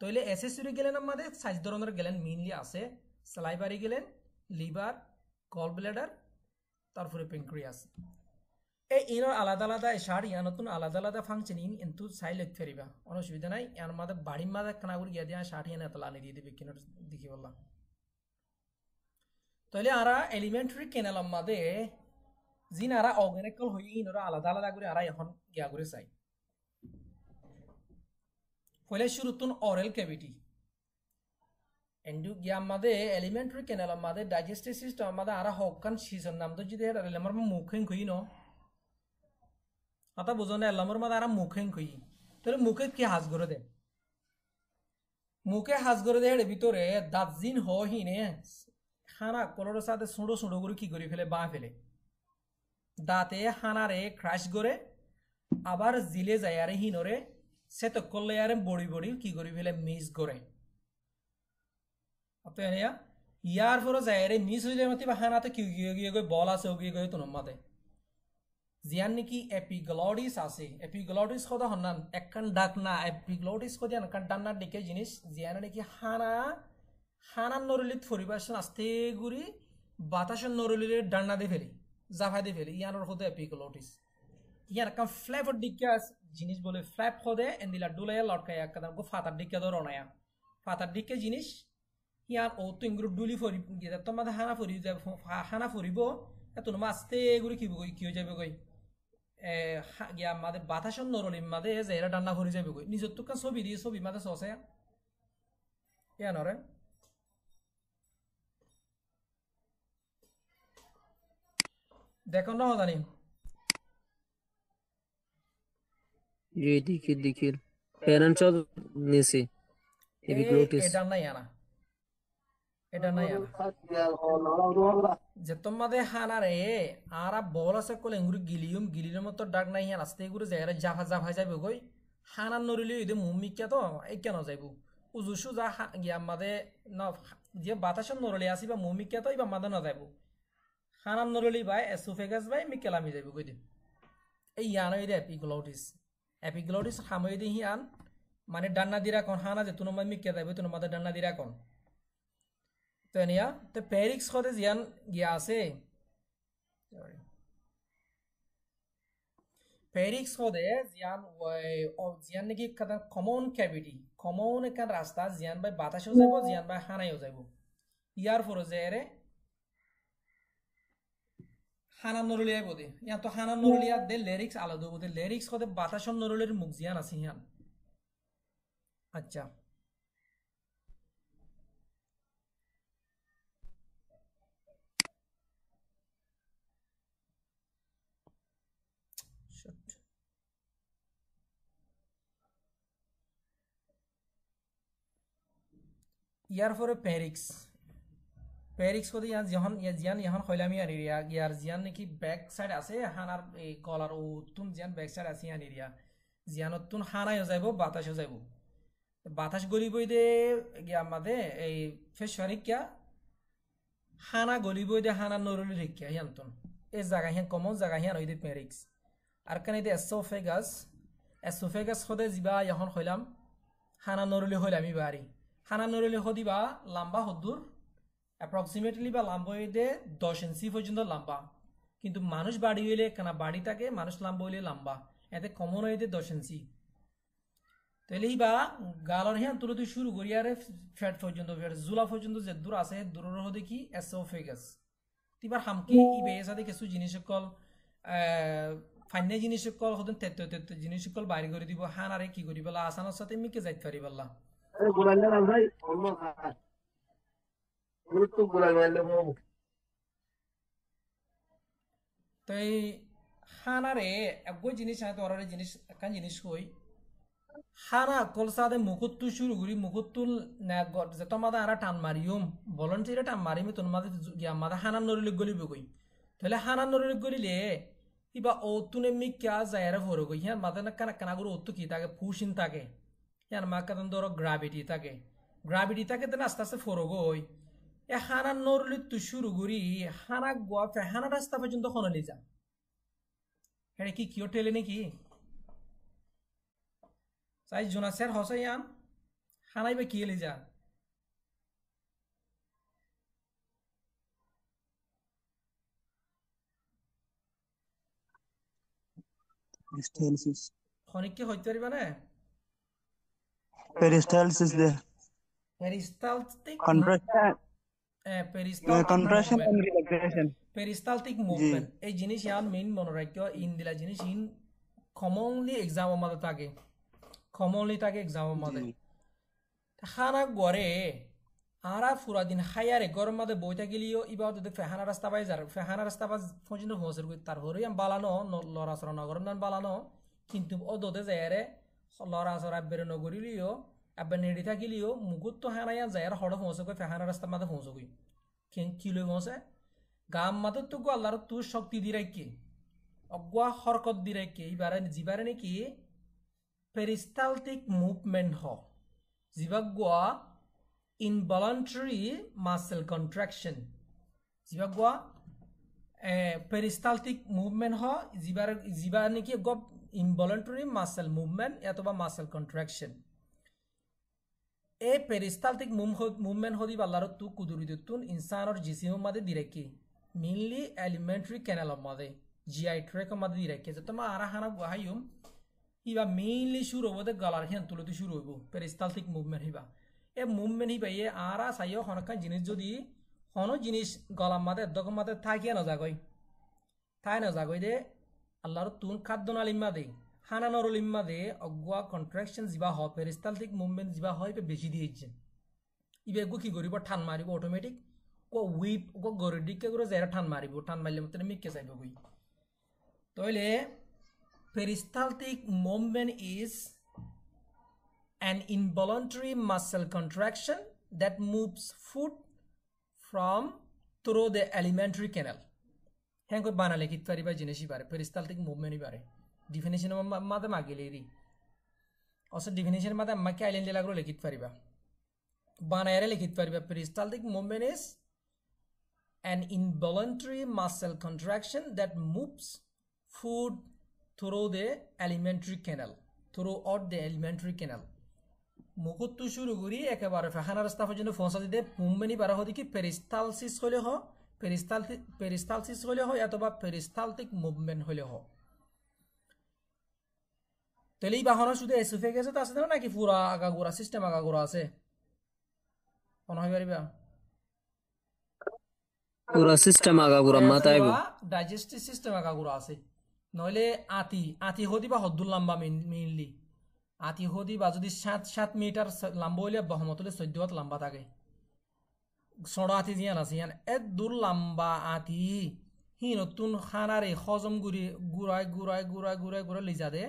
তইলে এসএসসি গেলেন আমাদের সাইজ ধরনের গেলেন মেইনলি আছে সালাইভারি গেলেন লিভার গল ব্লাডার তারপরে পেঙ্ক্রিয়াস এই ইনর আলাদা আলাদা সার ইয়া নতুন আলাদা আলাদা ফাংশন কিন্তু চাই লিখতে পারিবা কোনো অসুবিধা নাই ইয়ার মধ্যে বাড়ির মাঝে কানা করে গিয়া দিয়া ষাট ইয়ান এতলা আনি দিয়ে দিবে কিনোর দেখি বললাম তাহলে আরা এলিমেন্টারি কেনালাম মাঝে জিন আরা অর্গানিক হই ইনরা আলাদা আলাদা করে আরা এখন গিয়া করে চাই পয়লা শুরুতুন অরেল ক্যাভিটি এন্ডু গিয়া মাঝে এলিমেন্টারি কেনালাম মাঝে ডাইজেস্টিভ সিস্টেম মাঝে আরা হকান সিজন নাম তো যদি এটা আমার মুখেন কই ন কথা বুঝো না এলামর মাঝে আরা মুখেন কই তাহলে মুখে কি হাজ করে দে মুখে হাজ করে দে এর ভিতরে দাঁত জিন হিনে খানা কলরের সাথে ছোট ছোট করে কি করে ফেলে বা ফেলে দাঁতে হানারে ক্রাশ করে আবার জিলে যায় আরে হিনরে সে তো করলে আরে বড়ি বড়ি কি করে ফেলে মিস করে ইয়ার পরে যায় আরে মিস হয়ে যায় মাতি বা হানাতে কি গিয়ে গিয়ে বল আছে গিয়ে গিয়ে তো নমাতে জিয়ান নাকি এপিগ্লটিস আছে এপিগ্লটিস কথা হন্নান একখান ডাক না এপিগ্লটিস কথা একখান ডান্নার দিকে জিনিস জিয়ান নাকি হানার নরলিত পরিবেশন আস্তে গুড়ি বাতাসের নরলির ডান্না দিয়ে ফেলি জাফা দিয়ে ফেলি ইয়ানোর হতে এপিগ্লটিস ইয়ার একটা ফ্ল্যাপের দিকে জিনিস বলে ফ্ল্যাপ হদে এন্দিলা ডুলাইয়া লটকায় একটা গো ফাতার দিকে ধর অনায়া ফাতার দিকে জিনিস ইয়ার ও তো ইংরু ডুলি ফরি তোমাদের হানা ফরিব এত আস্তে গুড়ি কি হয়ে যাবে গই গিয়া মাদে বাতাসের নরলির মাদে যে এরা ডান্না ভরে যাবে গই নিজের তো ছবি দিয়ে ছবি মাদে সসে ইয়া নরে দেখো না জানি জি দিকির প্যারেন্টস নিছি এপিগ্লটিস এটা নাই যে তোমাদের হানারে আরা বল আছে কলে এঙ্গুরি গিলিয়ম মতো ডাক নাই হান আস্তে এগুলো যায় জাফা যাবে গই হানার নরিলে এদের মুমিকা তো এই কেন যাইব উজুসু যা গিয়া মাদে ন যে বাতাসের নরলি আসি বা মুমিকা তো এবার মাদে না যাইব হানার নরলি বাই এসোফেগাস বাই মিকেলামি যাইব কই দিন এই ইয়ান এই এপিগ্লটিস সাময় দিয়ে হিয়ান মানে ডান্না দিরা কোন হানা যে তুনো মামি কে যাইব তুনো মাদা ডান্না দিরা কোন তো নিয়া তো পেরিক্স হতে জিয়ান গিয়া আছে পেরিক্স হতে জিয়ান জিয়ান নাকি কাদা কমন ক্যাভিটি কমন একটা রাস্তা জিয়ান বাই বাতাসও যাইব জিয়ান বাই হানাইও যাইব ইয়ার ফর যে হানান নরলিয়া বোধে ইয়া তো হানান নরলিয়া দে লিরিক্স আলাদা বোধে লিরিক্স হতে বাতাসন নরলের মুখ জিয়ান আছে ইয়ান আচ্ছা ইয়ার পরে পেরিক্স পেরিক্স কদি ইয়ান যখন জিয়ান এখন হইলামি আনি রিয়া ইয়ার জিয়ান নাকি ব্যাক সাইড আছে হানার এই কলার ও তুন জিয়ান ব্যাক সাইড আছে আনি রিয়া জিয়ানত তুন হানায়ও যাইব বাতাসও যাইব বাতাস গলিবই দে গিয়া মাদে এই ফেশরিকিয়া হানা গলিবই দে হানা নরলি রিকিয়া হিয়ান্তন এই জায়গা হিয়ান কমন জায়গা হিয়ান ওই দে পেরিক্স আর কানে দে এসোফেগাস হদে জিবা এখন হইলাম হানা নরলি হইলামি বাড়ি হানা নরলি হদিবা লম্বা হদ্দুর অ্যাপ্রক্সিমেটলি বা লম্বা হইতে 10 ইঞ্চি পর্যন্ত লম্বা কিন্তু মানুষ বাড়ি হইলে কেনা বাড়ি থাকে মানুষ লম্বা হইলে লম্বা এতে কমন হইতে 10 ইঞ্চি তাহলে বা গালর হিয়ান তুলতে শুরু করি আরে ফ্যাট পর্যন্ত ফ্যাট জুলা পর্যন্ত যে দূর আছে দূরের হতে কি এসোফেগাস তিবার হামকি ই বেসাদে কিছু জিনিস সকল ফাইনে জিনিস সকল হতেন তেত্ত জিনিস সকল বাইরে করে দিব হানারে কি করি বলা আসানোর সাথে মিকে যাইতে পারি বললা তো এই হানারে একই জিনিস আছে ওরারে জিনিস একখান জিনিস কই হানা কলসাদে মুকুত্তু শুরু করি মুকুত্তু যে তোমাদে আরা টান মারিম ভলন্টিয়ারে টান মারিমি তোমাদের গিয়া মাদা হানার নরিলে গলিব কই তাহলে হানার নরিলে গলিলে ইবা ওতুনে মিকা যায়রা ফরো কই হ্যাঁ মাদে না কানা কানা করে ওতু কি থাকে ফুসিন থাকে হ্যাঁ মা কাদন ধরো গ্রাভিটি থাকে তো আস্তে আস্তে ফরো গই এ হানার নরলি তু শুরু করি হানা গোয়া হানা রাস্তা পর্যন্ত খনলি যা হ্যাঁ কি কিও টেলে নাকি চাই জোনাসের হসাই আন হানাই বা কি এলি যা খনিক কি হইতে পারিবা না peristalsis there peristaltic contraction and relaxation peristaltic movement এই জিনিস ইয়ান মেইন মনে রাখিও ইন্দিলা জিনিস ইন কমনলি এক্সাম মধ্যে থাকে এক্সাম মধ্যে হানা গড়ে আরা ফুরা দিন হায়ারে গরম মধ্যে বইটা গেলিও ইবাও তো ফেহানা রাস্তা পাই যার ফেহানা রাস্তা পাই পর্যন্ত পৌঁছের তার হরে বালানো লড়াচড়া নগরম নান বালানো কিন্তু ও দোতে যায়ারে লড়াচড়া বেরো নগরিলিও আবার নেড়ি থাকিলিও মুকুত তো হানাইয়া যায়ার হড় পৌঁছে গই ফেহানা রাস্তার মাঝে পৌঁছে গই কি লই পৌঁছে গাম মাত্র তো গো আল্লাহর তোর শক্তি দি রাখি অগুয়া হরকত দি রাখি এবারে জিবারে নাকি peristaltic movement ho jibagwa involuntary muscle contraction jibagwa peristaltic movement ho jibar niki go involuntary muscle movement অথবা muscle contraction এই peristaltic movement হদি বাল্লার তু কুদুরি দুতুন ইনসানর জিসিম মাদে দিরেকি মেইনলি alimentary canal মাদে GI tract মাদে দিরেকি যে তোমা আরা হানা গুহাইম ইবা মেইনলি শুরু হবো গলার হিয়ান তুলতে শুরু হইব পেরিস্টালটিক মুভমেন্ট হিবা এ মুভমেন্ট হিবা এ আরা চাইও হনকান জিনিস যদি হন জিনিস গলার মাদে দকম মাদে থাকিয়া নজাগই থাই নজাগই দে আল্লাহর তুন খাদ্য নালিম্মা দে হানা নরলিম্মা দে অগুয়া কন্ট্রাকশন জিবা হয় পেরিস্টালটিক মুভমেন্ট জিবা হয় বেশি দিয়েছে ইবে এগু কি করিব ঠান মারিব অটোমেটিক ও উইপ ও গরির দিকে করে যারা ঠান মারলে মতো মিকে যাইব গই তাইলে peristaltic movement is an involuntary muscle contraction that moves food from through the alimentary canal. হ্যাঁ কই বানালে লিখিত পারিবা জিনিসই পারে peristaltic movement ই পারে ডিফিনিশন মাদে মাগিলেরি অসো ডিফিনিশন মাদে আমাকে আইল্যান্ড লাগলো লিখিত পারিবা বানায়ারে লিখিত পারিবা peristaltic movement is an involuntary muscle contraction that moves food through the alimentary canal throughout the alimentary canal মুকুটটো শুরু করি একেবারে ফাখানা রাস্তা পর্যন্ত পৌঁছা দিতে মুভমেন্টই বাড়া হদি কি পেরিস্টালসিস হলে হ পেরিস্টালসিস হলে হয় অথবা পেরিস্টালটিক মুভমেন্ট হলে হ তাহলে এই বাহনের শুধু এসোফেগাস আছে নাকি পুরা আগাগোড়া সিস্টেম আগাগোড়া আছে মনে হয় পারিবা পুরা সিস্টেম আগাগোড়া মাথায় পুরা ডাইজেস্টিভ সিস্টেম আগাগোড়া আছে নইলে আতি হদি বা হদ্দুল লম্বা মেইনলি আতি হদি বা যদি 7 মিটার লম্বা হইলে বহমত হলে 14 হাত লম্বা থাকে সড় আতি জিয়ান আছে ইয়ান এত দূর লম্বা আতি হি নতুন খানারে হজম ঘুরায় লিজা দে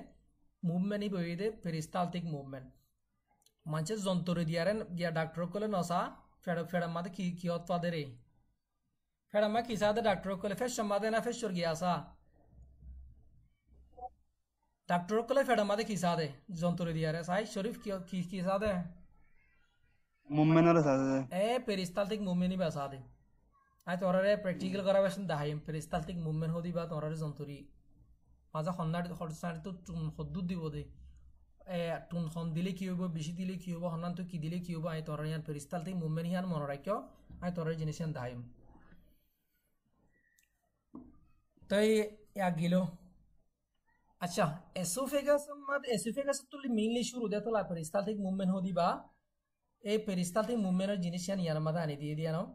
মুভমেন্টই বই দে পেরিস্টালটিক মুভমেন্ট মানুষের যন্ত্রে দিয়ারেন গিয়া ডাক্তার কলে নসা ফেড়াম মাদে কি উৎপাদে রে ফেড়াম মা কি সাদে ডাক্তার কলে ফেস সম্মাদে না ফেসর গিয়া আসা ডাক্তার কলে ফেড়াম মাদে কি সাদে যন্ত্রে দিয়ারে সাই শরীফ কি সাদে মুভমেন্টের সাথে পেরিস্টালটিক মুভমেন্টই বা সাদে আই তোরারে প্র্যাকটিক্যাল করা বেশ দাহাইম পেরিস্টালটিক মুভমেন্ট হদি বা তোরারে যন্ত্রী মাজা হন্নার তো হদ্দুত দিব দে টুন খন দিলে কি হইব বেশি দিলে কি হইব হন্নান তো কি দিলে কি হইব আই তোরার ইয়ান পেরিস্টালটিক মুভমেন্ট ইয়ান মনে রাখিও আই তোরার জিনিস ইয়ান দাহাইম তাই ইয়া গেল আচ্ছা এসোফেগাস তো মেইনলি শুরু দে তো পেরিস্টালটিক মুভমেন্ট হদি বা এই পেরিস্টালটিক মুভমেন্টের জিনিস ইয়ান মাদে আনি দিয়ে দিয়া নাও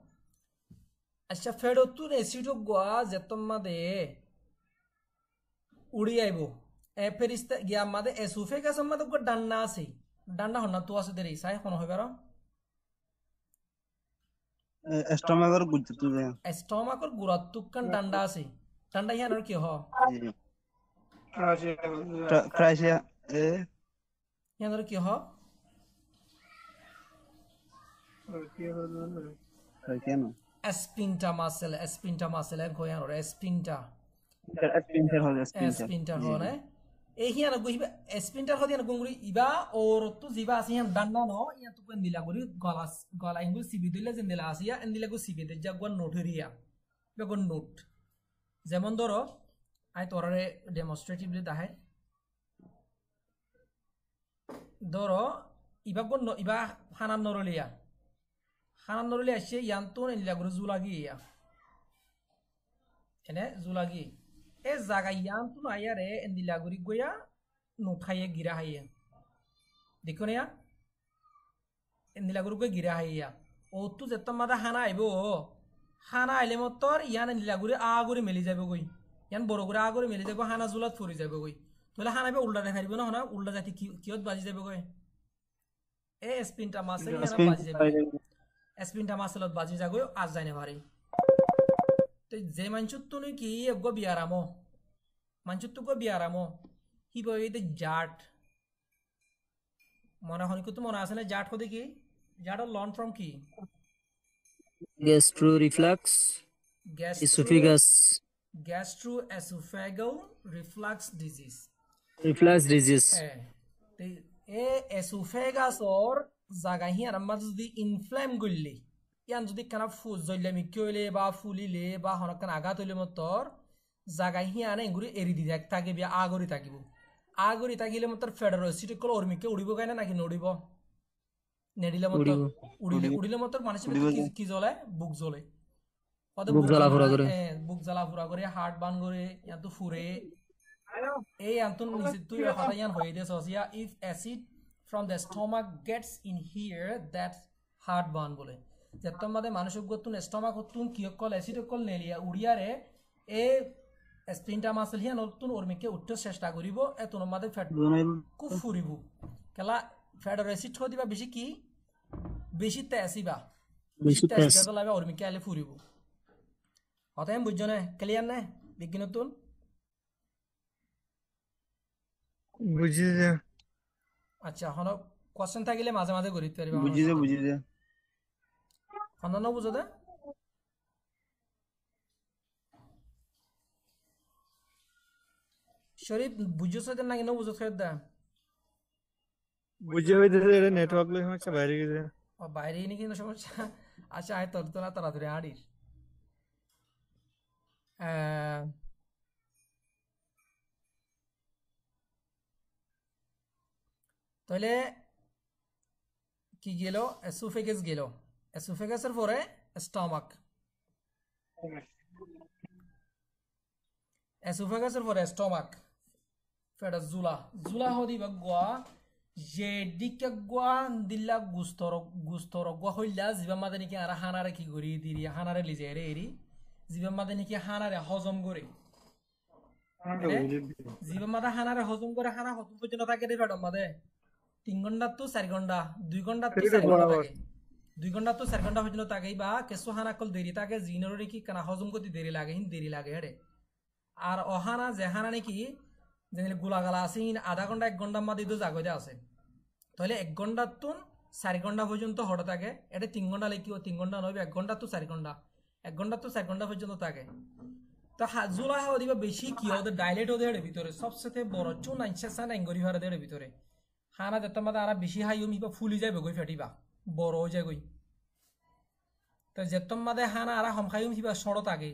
আচ্ছা ফেডতুন এসিড গোয়া যেতম মাদে উড়ি আইব পেরিস্তা গিয়া মাদে এসোফেগাস মাদে গো ডান্না আছে ডান্না হন্না তো আছে দেরি সাই কোন হইবার স্টমাকের গুজতু দে স্টমাকর গুরাতুকান ডান্ডা আছে ডান্ডা ইয়ান আর কি হ ক্রাইসিয়া ইয়ান আর কি হ কেন স্পিনটা মাসেল কয়ান রে স্পিনটা হনে এই হিয়ান গইবা স্পিনটার হদিয়ান গঙ্গুরি ইবা ওর তো জিবা আছে হিয়ান ডান্না ন ইয়া তো কোন দিলা গরি গলা ইঙ্গু সিবি দিলে যেন দিলা আসিয়া এন্দিলা গো সিবি দে জাগন নোট হরিয়া বেগন নোট যেমন ধরো আই তোরারে ডেমনস্ট্রেটিভলি দাহে ধরো ইবা হানান নরলিয়া আসে ইয়ান তো এন্দিলা গরি জুলাগি ইয়া এনে জুলাগি এ জাগা ইয়ান তো আয়ারে এন্দিলা গরি গয়া নোট খাইয়ে গিরা হাইয়া দেখো না এন্দিলা গরি গয়া গিরা হাইয়া ও তো যেত মাদা হানা আইবো হানা আইলে মতর ইয়ান এন্দিলা গরি আগরি মেলি যাবে গই ইয়ান বড় করে আগরি মেলি যাব হানা জুলাত ফরি যাবে গই তাহলে হানা বে উল্টা দেখাইব না হনা উল্টা জাতি কিয়ত বাজি যাবে গই এ স্পিনটা মাসে ইয়ান বাজি যাবে স্পিনটা মাসলত বাজি যাগো আজ যায়নে ভারি তো যে মানচুত তো কি গো বিয়ারামো মানচুত তো গো বিয়ারামো হি বই দে জাট মনে হনিকো তো মনে আছে না জাট হতে কি জাট লর্ন ফ্রম কি gastro reflux esophagus gastroesophageal reflux disease এ এসোফেগাস ওর জায়গা হিয়ার আমার যদি ইনফ্লেম করলে ইয়ান যদি কানা জল্লামি কইলে বা ফুলিলে বা হনকান আঘাত হইলে মতর জায়গা হিয়ানে এগুলি এরি দি থাকে বিয়া আগরি থাকিলে মতর ফেডারোসিটিকল অর্মিকে উড়িব গায় না নাকি নড়িব নেডিলে মতর উড়িলে মতর মানুষের কি জ্বলে বুক জ্বলে বুক জ্বালা ফুরা করে হার্ট বান করে ইয়ান তো ফুরে এই আন্তন নিচে তুই কথা ইয়ান হয়ে দে সসিয়া if acid from the stomach gets in here that heart burn বলে যেতম মাদে মানুষক গতুন স্টমাক হতুন কি কল অ্যাসিড কল নেলিয়া উড়িয়ারে এ স্প্রিন্টা মাসল হিয়া নতুন অর্মিকে উঠতে চেষ্টা করিব এতন মাদে ফ্যাট কু ফুরিব কেলা ফ্যাটর অ্যাসিড হই দিবা বেশি কি বেশি তেসিবা বেশি তেসিবা লাগবে অর্মিকে আলে ফুরিব অতএব বুঝছো না ক্লিয়ার না বিজ্ঞানতুন বুঝি যা আচ্ছা হন কোশ্চেন থাকিলে মাঝে মাঝে করিতে পারিবা বুঝি দে হন বুঝো দে শরীফ বুঝছো সেটা নাকি ন বুঝো খেদ দা বুঝে হইতে রে নেটওয়ার্ক লই হচ্ছে বাইরে গেছে ও বাইরে নি কিন্তু সমস্যা আচ্ছা আয় তোর তো না তাড়াতাড়ি আড়ির তাহলে কি গেল এসোফেগাস গেল এসোফেগাসের পরে স্টমাক এসোফেগাসের পরে স্টমাক ফেডা জুলা জুলা হদি বাগুয়া যে দিকে গুয়া দিল্লা গুস্তর গুয়া হইলা জিবা মাদে নাকি আর হানারে কি করি দিরি হানারে লিজে রে এরি জিবা মাদে নাকি হানারে হজম করে জিবা মাদে হানারে হজম করে হানা হজম পর্যন্ত থাকে রে ফেডা মাদে 3 ঘন্টা তো 4 ঘন্টা 2 ঘন্টা তো 4 ঘন্টা থাকে 2 ঘন্টা তো 4 ঘন্টা পর্যন্ত থাকে বা কেসু হানা কল দেরি থাকে জিনরে কি কানা হজম করতে দেরি লাগে হিন দেরি লাগে হেডে আর অহানা যে হানা নাকি যেগুলো গোলাগালা আছে আধা ঘন্টা 1 ঘন্টার মধ্যে তো জাগতে আছে তাহলে 1 ঘন্টার তো 4 ঘন্টা পর্যন্ত হঠাৎ থাকে এটা 3 ঘন্টা লেখিও 3 ঘন্টা নয় 1 ঘন্টা তো 4 ঘন্টা 1 ঘন্টা তো 4 ঘন্টা পর্যন্ত থাকে তো জুলা হাওয়া দিবা বেশি কি ওদের ডাইলেট ওদের ভিতরে সবচেয়ে বড় চুন আইনসেসান এঙ্গরি হারা দেড় ভিতরে হানা যেতে মাদা আর বেশি হাই মিবা ফুলি যাবে গই ফাটিবা বড় হয়ে যায় গই তো যেতম মাদে হানা আর হমখাইম হিবা সড় থাকে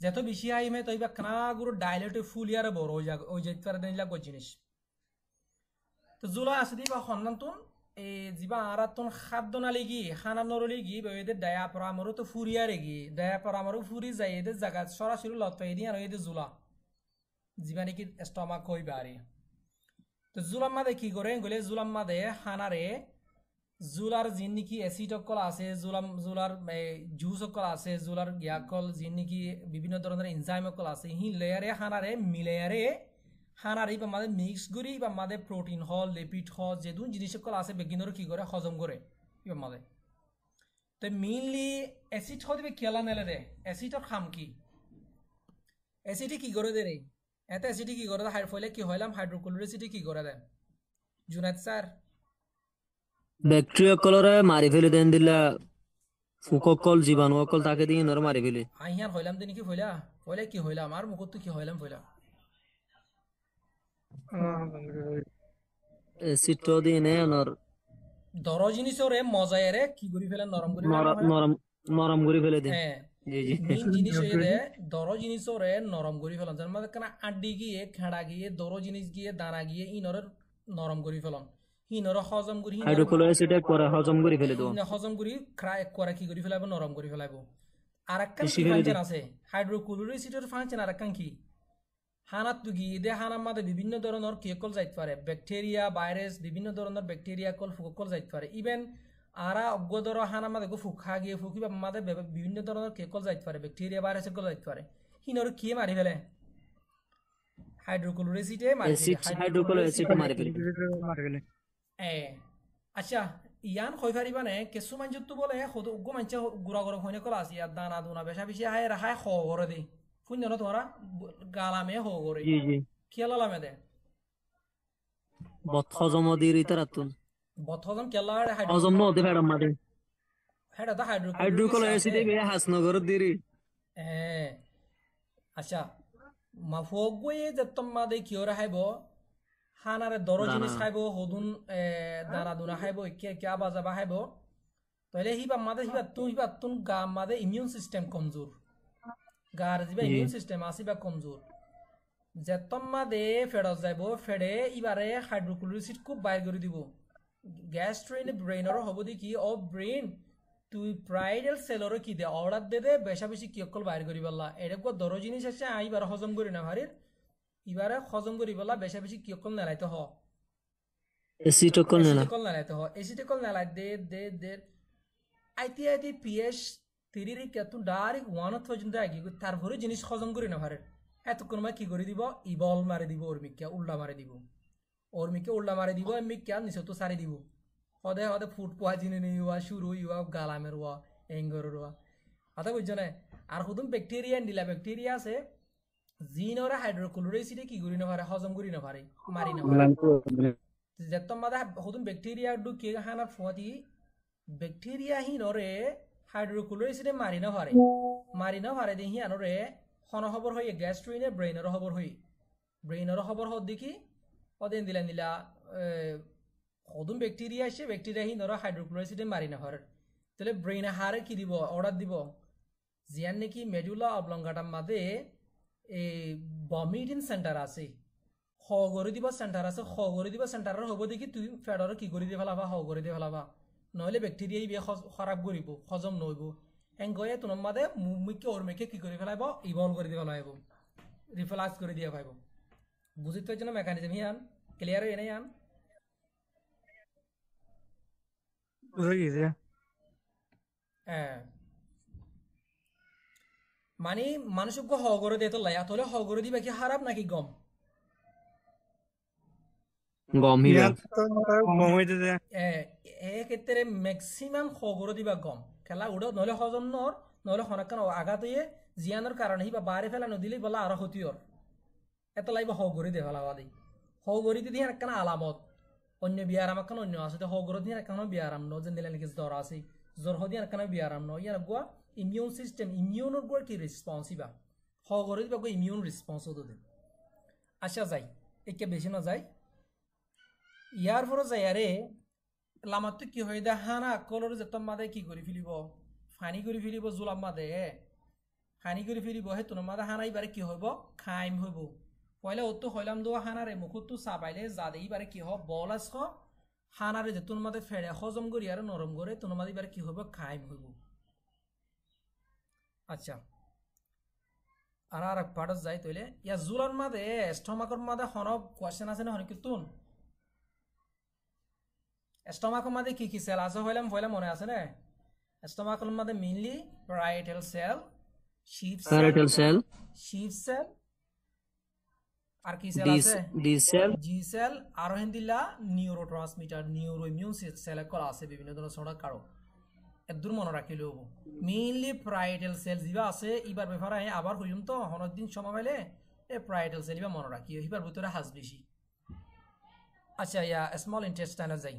যেত বেশি হাই মে তইবা কানা গুরু ডাইলেটে ফুলি আর বড় হয়ে যায় ওই যেতে পারে দিলা গই জিনিস তো জুলা আছে দিবা হন্নান্তন এ জিবা আরাতন খাদ্য না লাগি খানা নরলি গি এদের ডায়া পরামরও তো ফুরিয়া রেগি ডায়া পরামরও ফুরি যায় এদের জায়গা সরাসরি লত পাই দিয়ে আর এদের জুলা জিবা নাকি স্টমাক হইবা আরে তো জুলাম মাদে কি করে গলে জুলাম মাদে হানারে জুলার জিন নাকি অ্যাসিড অকল আছে জুলার জুস অকল আছে জুলার গিয়াকল জিন নাকি বিভিন্ন ধরনের এনজাইম অকল আছে হি লেয়ারে হানারে মিলেয়ারে হানারে বা মাদে মিক্স করি বা মাদে প্রোটিন হল লিপিড হল যেদুন জিনিস অকল আছে বেগিনর কি করে হজম করে ইবা মাদে তো মেইনলি অ্যাসিড হদিবে কেলা নেলে দে অ্যাসিডর খাম কি অ্যাসিড কি করে দে রে এত অ্যাসিড কি করে হাইড ফলে কি হইলাম হাইড্রোক্লোরিক অ্যাসিড কি করে দেয় জুনাইদ স্যার ব্যাকটেরিয়া কলরে মারি ফেলে দেন দিলা ফুককল জীবাণু অকল তাকে দিয়ে নর মারি ফেলে আইয়ান হইলাম দিন কি ফইলা ফলে কি হইলাম আর মুখত কি হইলাম ফইলা এসিড তো দিয়ে নে নর দর জিনিসরে মজায়রে কি করি ফেলে নরম করি নরম নরম করে ফেলে দেন হ্যাঁ জি জি মেইন জিনিস হইরে দর জিনিসরে নরম করি ফেলন যার মধ্যে কানা আড্ডি গিয়ে খেড়া গিয়ে দর জিনিস গিয়ে দানা গিয়ে ইনরে নরম করি ফেলন হিনরে হজম করি হাইড্রোক্লোরিক অ্যাসিড করে হজম করে ফেলে দাও হজম করি ক্রাই করে কি করি ফেলাবো নরম করি ফেলাবো আরেকটা ফাংশন আছে হাইড্রোক্লোরিক অ্যাসিডের ফাংশন আরেকটা কি হানাত তুগি দে হানার মধ্যে বিভিন্ন ধরনের কেকল যাইতে পারে ব্যাকটেরিয়া ভাইরাস বিভিন্ন ধরনের ব্যাকটেরিয়া কল ফুকল যাইতে পারে ইভেন আরা অজ্ঞদর হানার মধ্যে ফুকা গিয়ে ফুকিবা মাঝে বিভিন্ন ধরনের কেকল যাইতে পারে ব্যাকটেরিয়া ভাইরাস কল যাইতে পারে হিনর কি মারি ফেলে হাইড্রোক্লোরিক অ্যাসিডে মারি হাইড্রোক্লোরিক অ্যাসিড মারি ফেলে আচ্ছা ইয়ান হই পারিবা নে কিছু মানুষ বলে হদ উগ্র মানুষ গুড়া গরম হইনে কলা আছে ইয়ার দানা দুনা বেশা বেশি হায় রাখায় হ করে দে ফুন জানো তোরা গালামে হ করে জি জি খেলালামে দে বত হজম দি রিতারাতুন বত হজম কেলা হজম ন দে ফেড়াম মাদে হেডা দা হাইড্রোক্লোরিক অ্যাসিড বে হাসনগর দিরি আচ্ছা মাফগয়ে যতম মাদে কিওরা হাইবো হানারে দর জিনিস খাইবো হদুন দানা দুনা খাইবো কে কে বাজাবা খাইবো তাহলে হিবা মাদে হিবা তুন গা মাদে ইমিউন সিস্টেম কমজোর গার জিবা ইমিউন সিস্টেম আসিবা কমজোর যেতম মাদে ফেরত যাইবো ফেড়ে ইবারে হাইড্রোক্লোরিক অ্যাসিড খুব বাইর করে দিব গ্যাস্ট্রিন ব্রেইনর হবো দেখি ও ব্রেইন তুই প্রাইডাল সেলর কি দে অর্ডার দে দে বেশা বেশি কি অকল বাইর করি বললা এরকম দর জিনিস আছে আইবার হজম করি না হারির ইবারে হজম করি বলা বেশা বেশি কি অকল নালাইতে হ এসিটকল নালাইতে হ এসিটকল নালাই দে দে দে আইটি পিএস 3 রে কত ডাইরেক্ট 1 পর্যন্ত আগি তারপরে জিনিস হজম করি না হারির এত কোন কি করে দিব ইবল মারি দিব ওরমিকা উল্টা মারি দিব ওরমিকে উল্টা মারি দিব মিকা নিচে তো সারি দিব হদে হদে ফুড পয়জন নিওয়া শুরু ইয়া গালামের ওয়া এঙ্গরের ওয়া কথা বুঝছো না আর হুদুম ব্যাকটেরিয়া দিলা ব্যাকটেরিয়া আছে জিনরে হাইড্রোক্লোরিক অ্যাসিড কি করি না পারে হজম করি না পারে মারি না পারে যেতম মাদা হুদুম ব্যাকটেরিয়া ডু কে হানার ফতি ব্যাকটেরিয়া হিনরে হাইড্রোক্লোরিক অ্যাসিড মারি না পারে দেহি আনরে হন খবর হই গ্যাস্ট্রিনে ব্রেইনর খবর হই ব্রেইনর খবর হদ দেখি অদেন দিলা নিলা হদুম ব্যাকটেরিয়া আসে ব্যাকটেরিয়া হিনরে হাইড্রোক্লোরিক অ্যাসিড মারি না পারে তাহলে ব্রেইনে হারে কি দিব অর্ডার দিব জিয়ান নাকি মেডুলা অবলঙ্গাটার মাঝে এই ভমিটিং সেন্টার আছে হ করে দিব সেন্টার আছে হ করে দিব সেন্টারের হব দেখি তুই ফেডর কি করে দিয়ে ফেলাবা হ করে দিয়ে ফেলাবা নহলে ব্যাকটেরিয়া ইবে খারাপ করিব হজম নইব এন গয়ে তোমার মাদে মুখকে ওর মেখে কি করে ফেলাইব ইভলভ করে দিবা লাইব রিফ্লাক্স করে দিয়া পাইব বুঝি তো জন্য মেকানিজম হিয়ান ক্লিয়ার হই নাই আন বুঝে গেছে মানে মানুষকে হগরে দিয়ে তো লাইয়া তাহলে হগরে দিবা কি খারাপ নাকি গম গম হিবা ইয়াত তো কম হইতে দে ক্ষেত্রে ম্যাক্সিমাম হগরে দিবা গম খেলা উড়ো নহলে হজম নর নহলে হনাকান আঘাত হয়ে জিয়ানোর কারণে হিবা বাড়ি ফেলা নদিলেই বলা আরো ক্ষতির এত লাইবা হগরে দিয়ে ফেলা বাদি হগরি দিয়ে একখানা আলামত অন্য বিয়ারাম একখান অন্য আছে হগর দিয়ে একখানা বিয়ারাম ন যেন দিলে নাকি জ্বর আছে জ্বর দিয়ে একখানা বিয়ারাম ন ইয়ার গুয়া ইমিউন সিস্টেম ইমিউনের গুয়ার কি রেসপন্স ইবা হগরে দিবা গো ইমিউন রেসপন্স হতো দিন আচ্ছা যাই একে বেশি না যাই ইয়ার পরে যাই আরে লামাতো কি হয় দে হানা কলর যেতম মাদে কি করে ফেলিব ফানি করে ফেলিব জুলাম মাদে ফানি করে ফেলিব হে তোর মাদে হানা এবারে কি হইব খাইম হইব পয়লা অত হইলাম দো হানারে মুখতো চাবাইলে যাদে এবারে কি হব বল আস হানারে যে তোর মাদে ফেড়ে হজম করি আর নরম করে তোর মাদে এবারে কি হইব খাইম হইব আচ্ছা আর এক পার্টস যাই তইলে ইয়া জুলার মাদে স্টমাকর মাদে হনব কোয়েশ্চেন আছে না হন কিতুন স্টমাকের মধ্যে কি কি সেল আছে হইলাম মনে আছে না স্টমাকের মধ্যে mainly parietal cell chief cell আর কি সেল আছে জি সেল আর হিন্দিলা নিউরোট্রান্সমিটার নিউরো ইমিউন সেল কল আছে বিভিন্ন ধরনের সোডা কারো এদুর মনে রাখিলে হবো মেইনলি প্যারাইটাল সেল জিবা আছে ইবার ব্যাপারে আবার হইম তো হনের দিন সময় পাইলে এই প্যারাইটাল সেল ইবা মনে রাখিও ইবার ভিতরে হাজ বেশি আচ্ছা ইয়া স্মল ইন্টেস্টাইনে যাই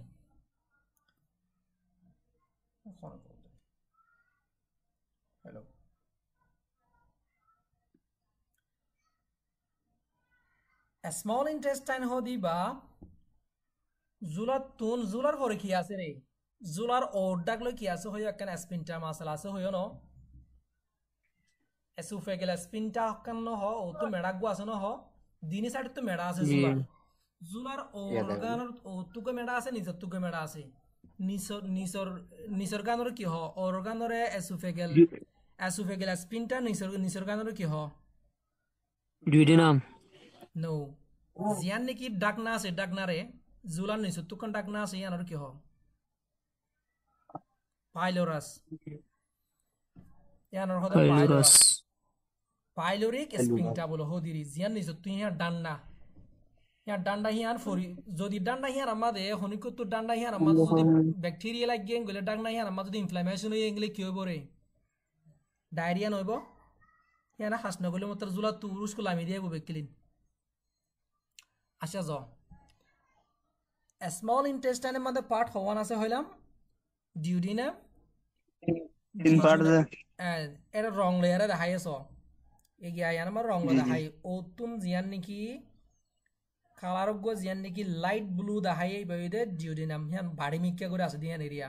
হ্যালো স্মল ইন্টেস্টাইন হদিবা জুলার পরে কি আছে রে জুলার ওরডাক লই কি আছে হই একখান স্পিনটা মাসেল আছে হইও ন এসোফেগেল স্পিনটা কান ন হ ও তো মেড়া গো আছে ন হ দিনি সাইড তো মেড়া আছে জুলার অর্গানর ও তুকে মেড়া আছে নিজর তুকে মেড়া আছে নিসর গানর কি হ অর্গানরে এসোফেগেল স্পিনটা নিসর গানর কি হ ডিউডিনাম নো জিয়ান নাকি ডাকনা আছে ডাকনারে জুলার নিসর তুকান ডাকনা আছে ইয়ানর কি হ পাইলোরাস ইয়ানর হদে পাইলোরিক স্পিনটা বলো হদিরি জিয়ান নিসর তুই ইয়া ডান্না ইয়ার ডান্ডা হিয়ান ফরি যদি ডান্ডা হিয়ান আমাদে হনিকুত ডান্ডা হিয়ান আমাদে যদি ব্যাকটেরিয়া লাগিয়ে গেলে ডান্ডা হিয়ান আমাদে যদি ইনফ্লামেশন হয়ে গেলে কি হইব রে ডায়রিয়া নইব ইয়ানা হাস নগলে মত জুলা তুরুস কো লামি দিয়াবো বেকলিন আচ্ছা জ স্মল ইন্টেস্টাইনের মধ্যে পার্ট হওয়ান আছে হইলাম ডিউডিনাম তিন পার্ট দে এটা রং লেয়ারে দেখাই আছো এগিয়া ইয়ান আমার রং দেখাই ওতুন জিয়ান নাকি কালার গো জিয়ান নাকি লাইট ব্লু দেখাই এই বইদে ডিউডিনাম হিয়ান বাড়ি মিক্কা করে আছে দিয়ান এরিয়া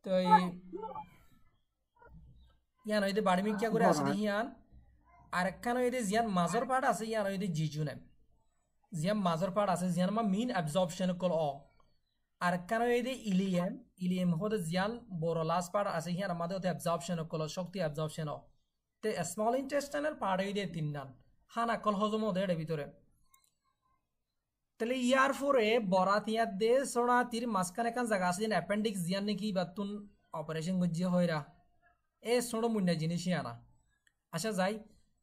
তো ইয়ান ওইদে বাড়ি মিক্কা করে আছে হিয়ান আর একখান ওইদে জিয়ান মাজর পার্ট আছে ইয়ান ওইদে জিজুনাম জিয়ান মাজর পার্ট আছে জিয়ান মা মেইন অ্যাবজর্পশন কল অ আর একখান ওইদে ইলিয়াম হদে জিয়ান বড় লাস্ট পার্ট আছে হিয়ান আমাদের ওতে অ্যাবজর্পশন কল শক্তি অ্যাবজর্পশন অ তে স্মল ইন্টেস্টাইনাল পার্ট ওইদে তিন নাম হানা কল হজম ওদের ভিতরে তাহলে ইয়ার পরে বরাত ইয়ার দে সোনাতির মাঝখানে কান জায়গা আছে অ্যাপেন্ডিক্স জিয়ান নাকি বাতুন অপারেশন গজিয়ে হইরা এ সোড়ো মুন্না জিনিসই আনা আচ্ছা যাই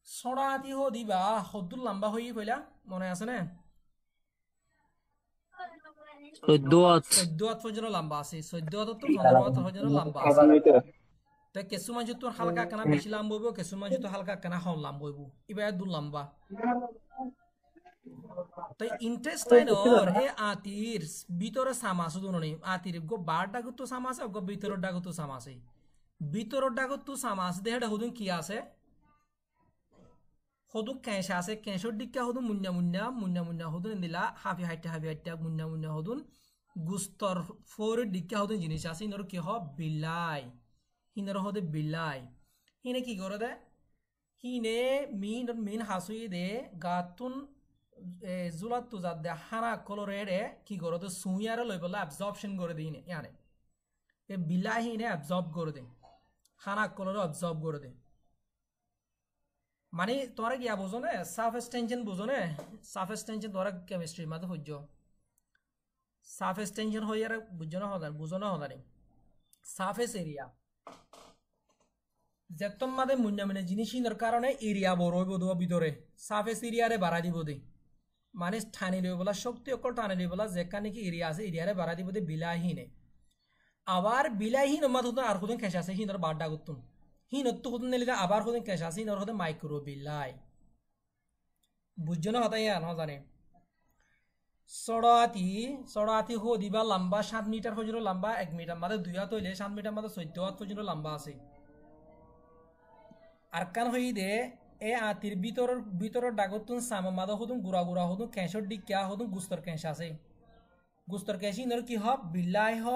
সোড়াতি হো দিবা হদ্দুর লম্বা হই পয়লা মনে আছে না 14 পর্যন্ত লম্বা আছে 14 তো 15 পর্যন্ত লম্বা আছে তো কিছু মানুষ তো হালকা কানা বেশি লম্বা হইব কিছু মানুষ তো হালকা কানা কম লম্বা হইব ইবা দূর লম্বা তো ইন্টেস্টাইনর এ আতির ভিতরে সামাস দুননি আতির গো বার ডাগত তো সামাস গো ভিতর ডাগত তো সামাস ভিতর ডাগত তো সামাস দেহটা হদুন কি আছে হদু ক্যাশ আছে ক্যাশর দিকা হদু মুন্না হদুন দিলা হাফি হাইটা মুন্না হদুন গুস্তর ফোর দিকা হদুন জিনিস আছে ইনর কি হ বিলাই হিনর হদে বিলাই হিনে কি করে দে হিনে মিন হাসুই দে গাতুন জুলাত তুজাত দে হানা কলরেরে কি করে তো সুইয়ারে লই বলা অ্যাবজর্পশন করে দিই ইয়ানে এ বিলাহি নে অ্যাবজর্ব করে দে হানা কলরে অ্যাবজর্ব করে দে মানে তোরা গিয়া বুঝো না সারফেস টেনশন বুঝো না সারফেস টেনশন তোরা কেমিস্ট্রি মাঝে বুঝছো সারফেস টেনশন হই আর বুঝো না হদানি সারফেস এরিয়া যেতম মাদে মুন্না মানে জিনিসিনের কারণে এরিয়া বড় হইব দোয়া ভিতরে সারফেস এরিয়ারে বাড়া দিব দে মানে ঠানি লই বলা শক্তি অকল টানি লই বলা যেখানে কি এরিয়া আছে এরিয়ারে বাড়া দিব দে বিলাহীনে আবার বিলাহীন মাদ হতো আর হুদন খেস আছে হিনর বাড্ডা গুতুন হিনত হুদন নিলে আবার হুদন খেস আছে হিনর হতে মাইক্রো বিলাই বুঝছো না হতাই না জানে সড়াতি হো দিবা লম্বা 7 মিটার পর্যন্ত লম্বা 1 মিটার মাদে 2 হাত হইলে 7 মিটার মাদে 14 হাত পর্যন্ত লম্বা আছে আর কান হই দে এ আতির ভিতরের ডাগতুন সামা মাদা হতুন গুড়া গুড়া হতুন ক্যাঁশর ডিক্কা হতুন গুস্তর ক্যাঁশ আছে গুস্তর ক্যাঁশি নর কি হ বিলাই হ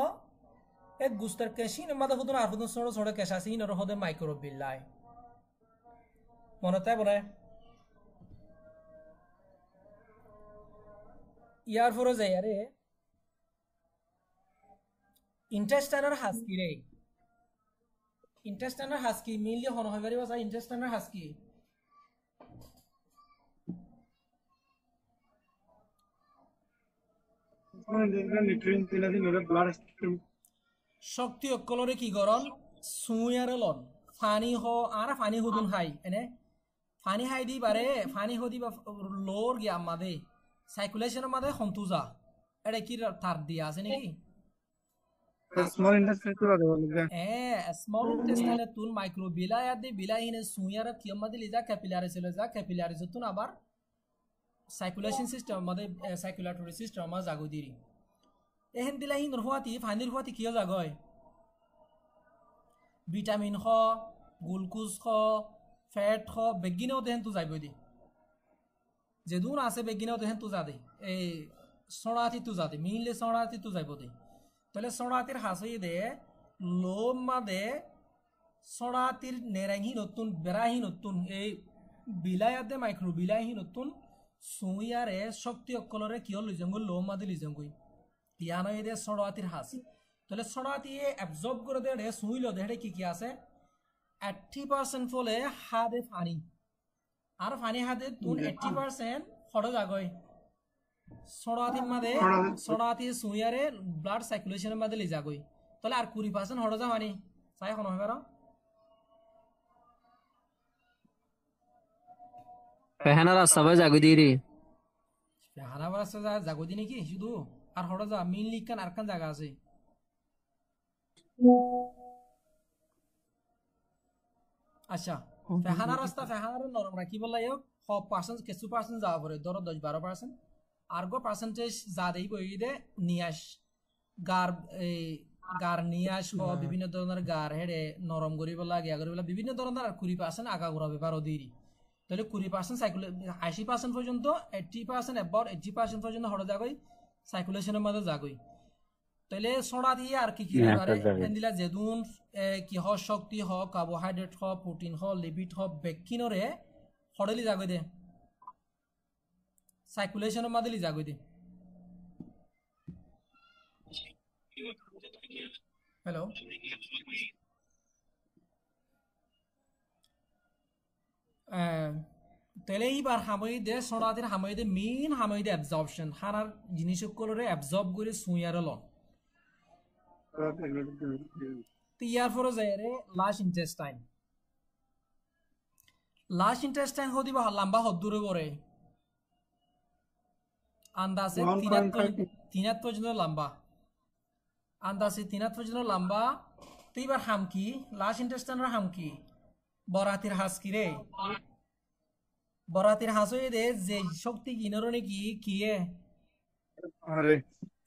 এ গুস্তর ক্যাঁশি মাদা হতুন আর হতুন ছোট ছোট ক্যাঁশ আছে নর হদে মাইক্রো বিলাই মনে তাই বলে ইয়ার ফরে যাই আরে ইন্টেস্টাইনার হাস্কি রে ইন্টেস্টাইনার হাস্কি মেইনলি হন হয় পারিবা যা ইন্টেস্টাইনার হাস্কি শক্তি অকলরে কি গরম সুয়ারে লন ফানি হ আর ফানি হুদুন হাই এনে ফানি হাই দি বারে ফানি হদি বা লোর গিয়া মাদে সাইকুলেশনের মাদে হন্তুজা এটা কি তার দিয়া আছে নাকি স্মল ইন্ডাস্ট্রি তো লাগে স্মল ইন্টেস্টাইনে তুন মাইক্রোবিলাই আদি বিলাহিনে সুয়ারে কিয়মাদি লিজা ক্যাপিলারিজ তুন আবার সাইকুলেশন সিস্টেম মাদে সাইকুলেটরি সিস্টেম মা জাগো দিরি এহেন বিলাহি নরহুয়াতি ফানির হুয়াতি কিয় জাগয় ভিটামিন খ গ্লুকোজ খ ফ্যাট খ বেগিনেও দেহেন তু যাইব দি যেদুন আছে বেগিনেও দেহেন তু যা দে এই সড়াতি তু যা দে মিলে সড়াতি তু যাইব দে তাহলে সড়াতির হাসই দে লোম মাদে সড়াতির নেরাহি নতুন বেরাহি নতুন এই বিলায়াতে মাইক্রো বিলাহি নতুন সুইয়ারে শক্তি অকলরে কিয় লিজঙ্গ লোম মাদে লিজঙ্গই ইয়ানো এদে সড়াতির হাস তাহলে সড়াতি অ্যাবজর্ব করে দে সুইল দে কি কি আছে 80% ফলে হাদে ফানি আর ফানি হাতে তুন 80% খড় জাগয় সড়াতির মাদে সড়াতি সুইয়ারে ব্লাড সার্কুলেশনের মাদে লি জাগয় তাহলে আর 20% হড় যা ফানি চাই এখন হবে পারো পেহানা রাস্তা ভাই জাগো দি রে পেহানা রাস্তা জাগো দি নাকি শুধু আর হড় যা মিন লিখান আর কান জায়গা আছে আচ্ছা ফেহানা রাস্তা ফেহানার নরম রাখি বললাই হোক 100% কিছু পার্সেন্ট যাওয়া পড়ে ধরো 10-12% আরগো পার্সেন্টেজ যা দেই বই দে নিয়াস গার নিয়াস হ বিভিন্ন ধরনের গার হেডে নরম করি বলা গিয়া করি বলা বিভিন্ন ধরনের 20% আগা ঘুরা ব্যাপার দিরি তাহলে 20% সাইকুলে 80% পর্যন্ত 80% অ্যাবাউট 80% পর্যন্ত হড় যাগই সাইকুলেশনের মধ্যে যাগই তাহলে সোনা দিয়ে আর কি কি পারে এন্দিলা যেদুন কি হ শক্তি হ কার্বোহাইড্রেট হ প্রোটিন হ লিপিড হ বেকিনরে হড়লি যাগই দে সাইকুলেশনের মাদলি যাগই দে হ্যালো তাহলে এইবার হামই দে সোনাদের হামই দে মেইন হামই দে অ্যাবজর্পশন হারার জিনিসকলরে অ্যাবজর্ব করে সুইয়ারে লন ইয়ার ফরে যায় রে লাশ ইন্টেস্টাইন হদিবা লম্বা হদ্দুরে পড়ে আন্দাজে 3 পর্যন্ত লম্বা আন্দাজে 3 পর্যন্ত লম্বা তো এবার হাম কি লাশ ইন্টেস্টাইনের হাম কি বরাতির হাস কি রে বরাতির হাস হয়ে দে যে শক্তি কিনর নাকি কি আরে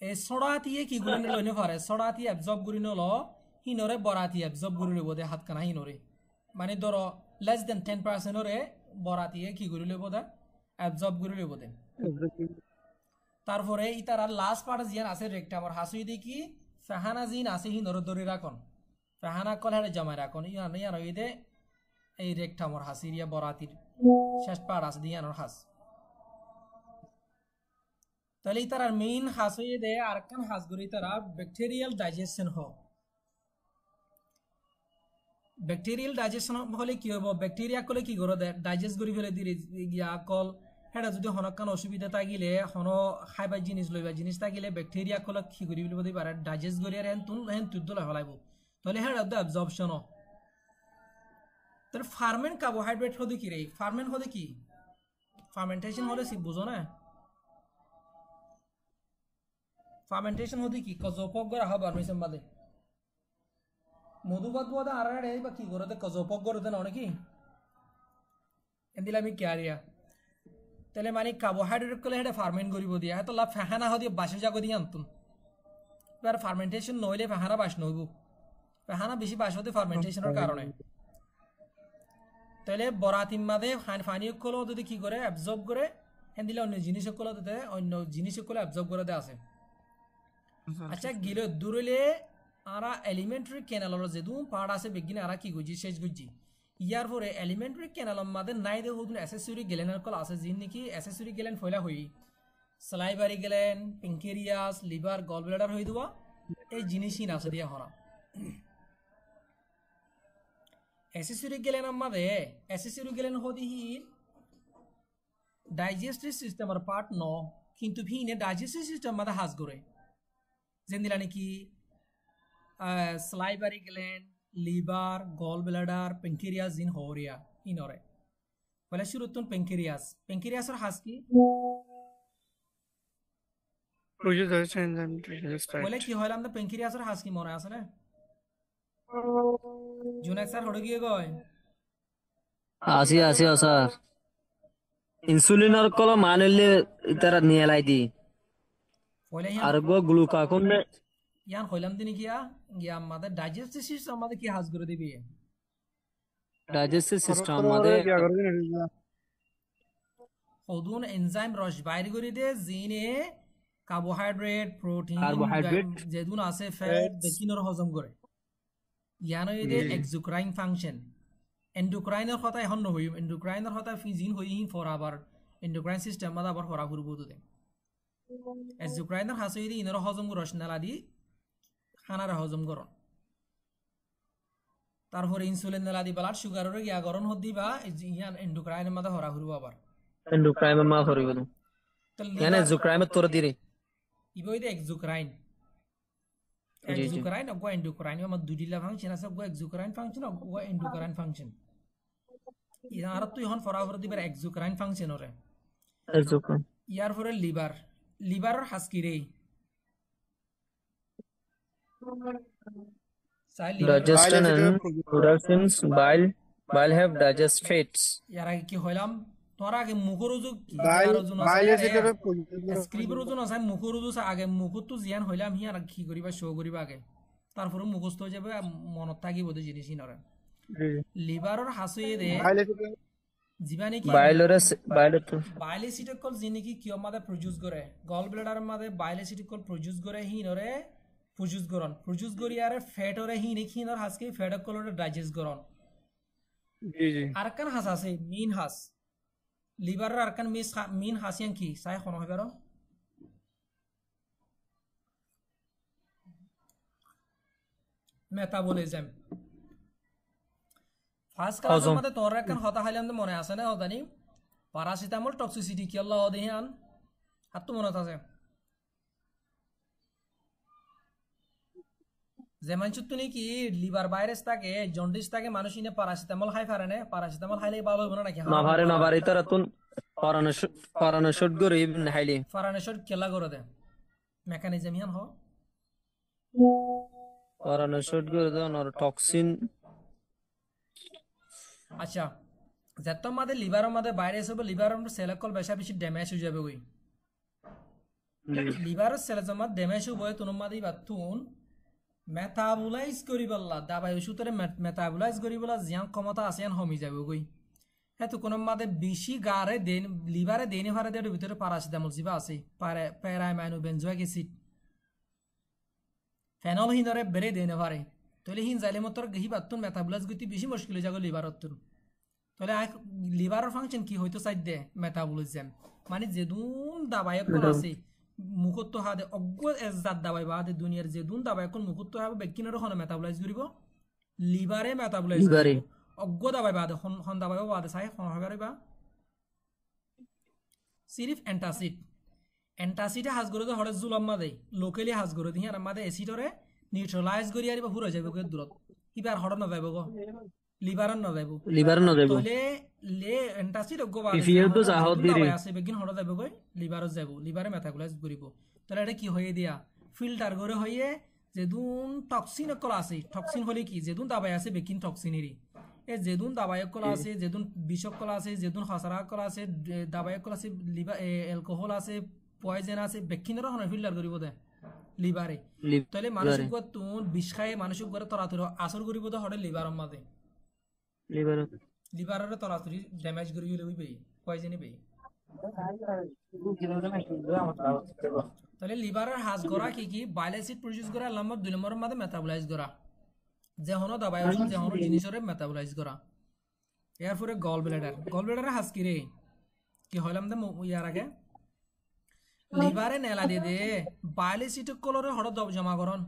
এই সড়াতিয়ে কি গুলি লইনে পারে সড়াতি অ্যাবজর্ব করি নল হিনরে বরাতি অ্যাবজর্ব করি লইব দে হাত কানা হিনরে মানে ধরো লেস দেন 10% ওরে বরাতিয়ে কি করি লইব দে অ্যাবজর্ব করি লইব দে তারপরে ইতার লাস্ট পার্ট জিয়ান আছে রেকটামর হাসুই দি কি ফাহানা জিন আছে হিনরে ধরে রাখুন ফাহানা কল হেডে জমা রাখুন ইয়ান ওই দে এই রেকটামর হাসিরিয়া বরাতির শেষ পার্ট আছে দিয়ানোর হাস তাহলে তার মেইন হাস হয়ে দেয় আর কান হাস গরি তারা ব্যাকটেরিয়াল ডাইজেশন হ ব্যাকটেরিয়াল ডাইজেশন হলে কি হবো ব্যাকটেরিয়া কলে কি করে ডাইজেস্ট করি ফেলে দিলে গিয়া কল হেটা যদি হনকান অসুবিধা থাকিলে হন খাইবার জিনিস লইবা জিনিস থাকিলে ব্যাকটেরিয়া কলে কি করি বলতে পারে ডাইজেস্ট করি আর হেন তুদ্দলা হলাইব তাহলে হেটা তো অ্যাবজর্পশন তাহলে ফার্মেন্ট কার্বোহাইড্রেট হতে কি রে ফার্মেন্ট হতে কি ফার্মেন্টেশন হলে সি বুঝো না ফার্মেন্টেশন হতে কি কজপক গরা হবার মিশন বাদে মধুবাদ বাদে আর বা কি করতে কজপক করতে না নাকি এন্দিলা আমি ক্যারিয়া তাহলে মানে কার্বোহাইড্রেট কলে হেটা ফার্মেন্ট করিব দিয়া এত লাভ ফেহানা হদি বাসে জাগো দিয়ে আনতুন এবার ফার্মেন্টেশন নইলে ফেহানা বাস নইব ফেহানা বেশি বাস হতে ফার্মেন্টেশনের কারণে তাহলে বরাতিম মাদে ফানি কলো যদি কি করে অ্যাবজর্ব করে হেন্দিলে অন্য জিনিস কলো দিতে অন্য জিনিস কলো অ্যাবজর্ব করে দেয় আছে আচ্ছা গিলে দূরলে আরা এলিমেন্টারি ক্যানালর যেদু পার্ট আছে বেগিনে আরা কি গুজি শেষ গুজি ইয়ার পরে এলিমেন্টারি ক্যানালর মাদে নাই দে হুদুন অ্যাসেসরি গ্ল্যান্ডের কল আছে জিন নাকি অ্যাসেসরি গ্ল্যান্ড ফয়লা হই salivary gland pancreas liver gall bladder হই দুয়া এই জিনিসই না আছে দিয়া হরা অ্যাসেসরি গ্ল্যান্ড মাদে অ্যাসেসরি গ্ল্যান্ড হদি হি ডাইজেস্টিভ সিস্টেমের পার্ট ন কিন্তু ভিনে ডাইজেস্টিভ সিস্টেম মাদে হাজ করে যেন দিলা নাকি salivary gland liver gall bladder pancreas জিন হরিয়া ইনরে বলে শুরুতুন প্যানক্রিয়াসের হাজ কি বলে কি হইলাম না প্যানক্রিয়াসের হাজ কি মনে আছে না জুনেক স্যার হড়ে গিয়ে গয় আসি স্যার ইনসুলিনের কল মানলে ইতারা নিয়ে লাই দি বলে আর গো গ্লুকাগন ইয়ান হইলাম দিন কিয়া গিয়া আমাদের ডাইজেস্টিভ সিস্টেম আমাদের কি হাজ করে দিবি ডাইজেস্টিভ সিস্টেম আমাদের ওদুন এনজাইম রস বাইরে করে দে জিনে কার্বোহাইড্রেট প্রোটিন যেদুন আছে ফ্যাট বেকিনর হজম করে ইয়ানো এদে এক্সোক্রাইন ফাংশন এন্ডোক্রাইনের কথা এখন নহইম এন্ডোক্রাইনের কথা ফিজিন হই ফর আবার এন্ডোক্রাইন সিস্টেম মাদা আবার ফরা করব তো দে এক্সোক্রাইনের হাসই দি ইনর হজম রস নালা দি খানার হজম করন তারপরে ইনসুলিন নালা দি ব্লাড সুগারের গিয়া গরণ হদ দিবা ইয়ান এন্ডোক্রাইনের মাদা ফরা করব আবার এন্ডোক্রাইন মা ফরিব তো ইয়ানে এক্সোক্রাইন তোর দিরে ইবই দে এক্সোক্রাইন অগো এন্ডোক্রাইন আমার দুইলা ফাংশন আছে অগো এক্সোক্রাইন ফাংশন অগো এন্ডোক্রাইন ফাংশন ইয়া আর তুই হন ফরা করে দিবার এক্সোক্রাইন ফাংশন ওরে এক্সোক্রাইন ইয়ার পরে লিভারের হাসকি রে digestion and productions bile have digest fates ইয়ার আগে কি হইলাম তোর আগে মুখরুজু স্ক্রিপ্ট ওজন আছে মুখরুজু আগে মুখত জিয়ান হইলাম হি আর কি করিবা শো করিবা আগে তারপরে মুখস্থ হয়ে যাবে মনত থাকিব তো জিনিসই নরে লিভারের হাসুয়ে দে জীবানি কি বাইলেসিটিকল জিনি কি কিয় মাদে প্রডিউস করে গল ব্লাডার মাদে বাইলেসিটিকল প্রডিউস করে হি নরে প্রডিউস করি আর ফ্যাট ওরে হি নেকি নর হাসকে ফ্যাট কলরে ডাইজেস্ট করন আরকান হাস আছে মেইন হাস লিভারের আরকান মেইন হাসিয়ান কি সাই খন হইবার মেটাবলিজম ফার্স্ট ক্লাসের মধ্যে তোর আরকান হতা হাইলাম তো মনে আছে না জানি প্যারাসিটামল টক্সিসিটি কি আল্লাহ দেহান আর তো মনে আছে যেমন চুত্তুনি কি লিভার ভাইরাস থাকে জন্ডিস থাকে মানুষ ইনে প্যারাসিটামল খাই পারে না প্যারাসিটামল খাইলে ভালো হবে না নাকি না পারে তারা তুন পরানো শট করে ইবন হাইলে পরানো শট কেলা করে দে মেকানিজম হিয়ান হ পরানো শট করে দেন আর টক্সিন আচ্ছা যত মাদে লিভারের মধ্যে ভাইরাস হবে লিভারের সেলকল বেশি ড্যামেজ হয়ে যাবে কই লিভারের সেল জমা ড্যামেজ হবে তুন মাদি বাতুন মেটাবলাইজ করিবলা দাবাই ওষুধরে মেটাবলাইজ করিবলা জিয়ান ক্ষমতা আছে আন হমি যাবে কই হেতু কোন মাদে বেশি গারে দেন লিভারে দেনে ভারে দের ভিতরে প্যারাসিটামল জিবা আছে প্যারামাইনো বেনজোইক অ্যাসিড ফেনল হিনরে বেরে দেনে ভারে তলে হিন জাইলে মতর গহি বাতুন মেটাবলাইজ গতি বেশি মুশকিল হয়ে যাবে লিভারত তুন তলে লিভারের ফাংশন কি হইতো চাই দে মেটাবলিজম মানে যেদুন দাবাই কোন আছে মুখত হাদে অজ্ঞ এজাত দাবাই বাদে দুনিয়ার যে দুন দাবাই এখন মুখত হবে বেকিনের হন মেটাবলাইজ করিব লিভারে মেটাবলাইজ লিভারে করিব অজ্ঞ দাবাই বাদে হন দাবাই বাদে চাই হন হবে বা সিরিফ অ্যান্টাসিড অ্যান্টাসিডে হাজ করে হরে জুলাম মাদে লোকালি হাজ করে দিয়ে আর মাদে এসিডরে নিউট্রালাইজ করি আর ঘুরে যাবে দূরত কিবা আর হর না যাইব গো লিভার না যাইব তাহলে লে অ্যান্টাসিড অজ্ঞ বাদে পিফিএটো জাহত দিরে আছে বেগিন হর যাইব গো লিভারত যাব লিভারে মেটাবলাইজ করিব তাহলে এটা কি হয়ে দিয়া ফিল্টার করে হয়ে যেদুন টক্সিন কল আছে টক্সিন হলে কি যেদুন দাবাই আছে বেকিন টক্সিনেরই এ যেদুন দাবাই কল আছে যেদুন বিষক কল আছে যেদুন হসারা কল আছে দাবাই কল আছে লিভার অ্যালকোহল আছে পয়জন আছে বেকিনের হন ফিল্টার করিব দে লিভারে তাহলে মানসিক গত তুন বিষ খায় মানসিক গত তরাতরি আসর করিব দে হরে লিভারের মাঝে লিভারের তরাতরি ড্যামেজ করি হইলে হইবে পয়জনই বে তাহলে লিভারের হাজ করা কি কি বাইল অ্যাসিড প্রডিউস করা নম্বর 2 নম্বরের মধ্যে মেটাবলাইজ করা যে হনো দাবাই ওষুধ যে হনো জিনিসের মেটাবলাইজ করা এরপরে গল ব্লাডারের হাজ কি রে কি হইলাম দে ইয়ার আগে লিভারে নেলা দিয়ে দে বাইল অ্যাসিড কলরে হড় জমা করন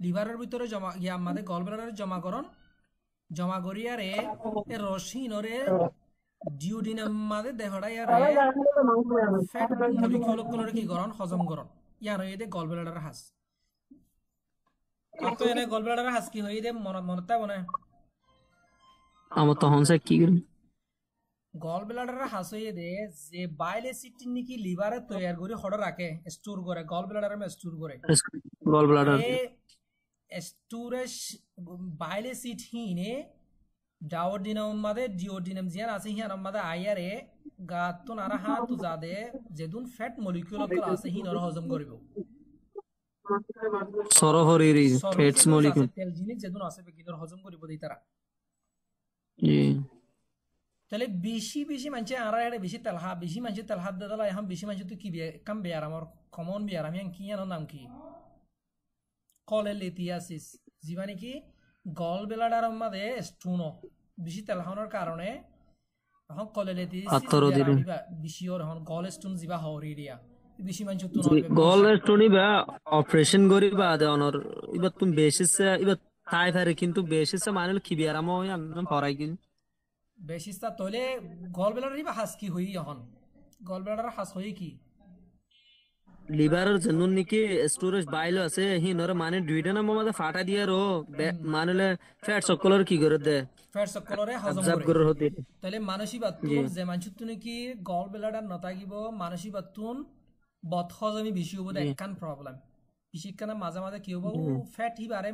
লিভারের ভিতরে জমা ইয়া আমাদের গল ব্লাডারে জমা করিয়ারে এ রসিনরে ডিওডিনাম মাদে দেহড়া ইয়ারে ফ্যাট মলিকিউল কলরে কি করন হজম করন ইয়ার হয়ে দে গল ব্লাডারের হাস তো এনে গল ব্লাডারের হাস কি হয়ে দে মনতা বনে আমার তখন সে কি করি গল ব্লাডারের হাস হয়ে দে যে বাইল অ্যাসিড নাকি লিভারে তৈরি করে হড় রাখে স্টোর করে গল ব্লাডারে স্টোর করে gall bladder storage bile acid হিনে ডাওডিনাম মাদে ডিওডিনাম জিয়ান আছে হিয়ান মাদে আইয়ারে গাতো নারা হাত জাদে যেদুন ফ্যাট মলিকিউল কল আছে হিনর হজম করিব সরহরিরি ফ্যাটস মলিকিউল তেল জিনিস যেদুন আছে বেকিনর হজম করিব দেই তারা জি তাহলে বেশি মানছে আরা এড়ে বেশি মানছে তেল হাত দাদা এখন বেশি মানছে তো কি কাম বেয়ার আমার কমন বেয়ার আমি কি জানো নাম কি কলেলিথিয়াসিস জীবানি কি গল ব্লাডারের মধ্যে স্টোন বেশি তেল খাওয়ার কারণে এখন কলেলিথিয়াসিস বেশি ওর এখন গল স্টোন জিবা হরি দিয়া বেশি মানছে তো গল স্টোনই বা অপারেশন করি বা দে অনর ইবা তুমি বেশিসে ইবা তাই পারে কিন্তু বেশিসে মানল কি বিয়ার আমো আমি পড়াই কি বেশিসটা তলে গল ব্লাডারই বা হাস কি হই এখন গল ব্লাডার হাস হই কি লিভারের জন্য নাকি স্টোরেজ বাইল আছে হিনর মানে দুইটা নাম মধ্যে ফাটা দিয়ে রো মানলে ফ্যাট সকলর কি করে দে ফ্যাট সকলরে হজম করে হতে তাহলে মানসিক বাতুন যে মানসিক নাকি গল ব্লাডার নতাগিব মানসিক বাতুন বদ হজমি বেশি হবো একখান প্রবলেম বিশেষকানে মাঝে মাঝে কি হবো ফ্যাট হিবারে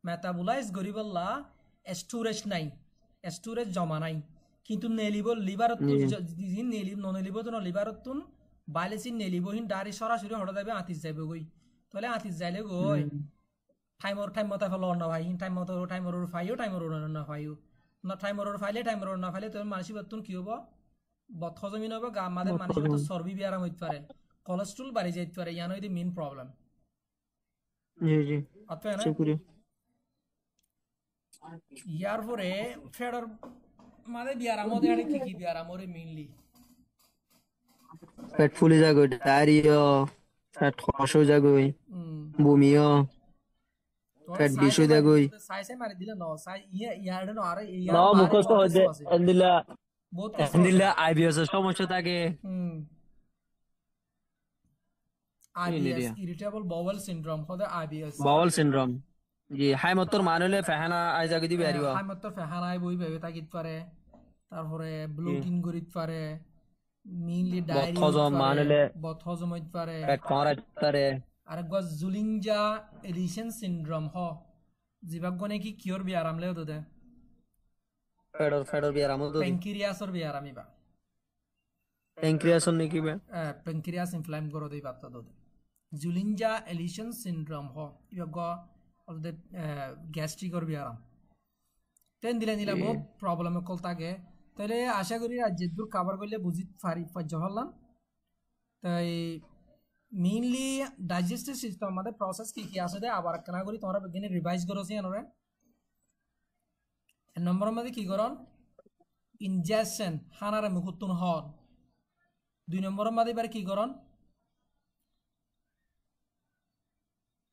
মেটাবলাইজ করিবলা স্টোরেজ নাই স্টোরেজ জমা নাই কিন্তু নেলিব লিভারত নেলিব ননেলিব তো লিভারত বাইলেসিন নেলিব হিন ডারি সরাসরি হঠাৎ যাবে আতিস যাবে গই তাহলে আতিস যাইলে গই টাইম মতো ফেলো না ভাই টাইমর ফাইও না ফাইও না টাইমর না ফাইলে তোর মানসিক বাতুন কি হবো বদ হজমি নব গা আমাদের মানসিক বাতুন চর্বি বিয়ারাম হইতে পারে কোলেস্ট্রল বাড়ি যাইতে পারে ইয়ানো ইদি মেইন প্রবলেম জি আতনা ইয়ার পরে ফেডার মাদে বিয়ারাম ওদে আরে কি বিয়ারাম ওরে মেইনলি পেট ফুলে যাগো ডায়রিয়া পেট খসো যাগো বমিও পেট বিশু যাগো সাইসে মারি দিলে ন সাই ইয়ার ন আরে ন মুখস্থ হদে এন্দিলা আইবিএস এর সমস্যা থাকে IBS ইরিটেবল বাউল সিনড্রোম হদে IBS বাউল সিনড্রোম জি হাইমতর মানলে ফাহানা আই জাগি দিবে আরিবা হাইমতর ফাহানা আই বই বেবে তাকিত পারে তারপরে ব্লোটিং করিত পারে মেইনলি ডায়রিয়া হজম মানলে বদ হজম হইতে পারে পেট খরাইতে পারে আর গজ জুলিঞ্জা এডিশন সিনড্রোম হ জিবাগনে কি কিওর বি আরামলে হতো দে ফেডর বি আরাম হতো প্যানক্রিয়াসর বি আরামিবা প্যানক্রিয়াসর নাকি বে প্যানক্রিয়াস ইনফ্লাম করো দেই বাত দে জুলিঞ্জা এডিশন সিনড্রোম হ ইবাগ অল দে গ্যাস্ট্রিকর বি আরাম তেন দিলা বহুত প্রবলেম কল থাকে তাহলে আশা করি রাজ্যের দূর কাভার করলে বুঝি হলাম তাই মেইনলি ডাইজেস্টিভ সিস্টেম আমাদের প্রসেস কি আছে দে আবার কেনা করি তোমরা বেগিনে রিভাইজ করছি এনরে নম্বর মধ্যে কি করন ইনজেকশন হানারে মুকুতুন হন 2 নম্বরের মধ্যে এবার কি করন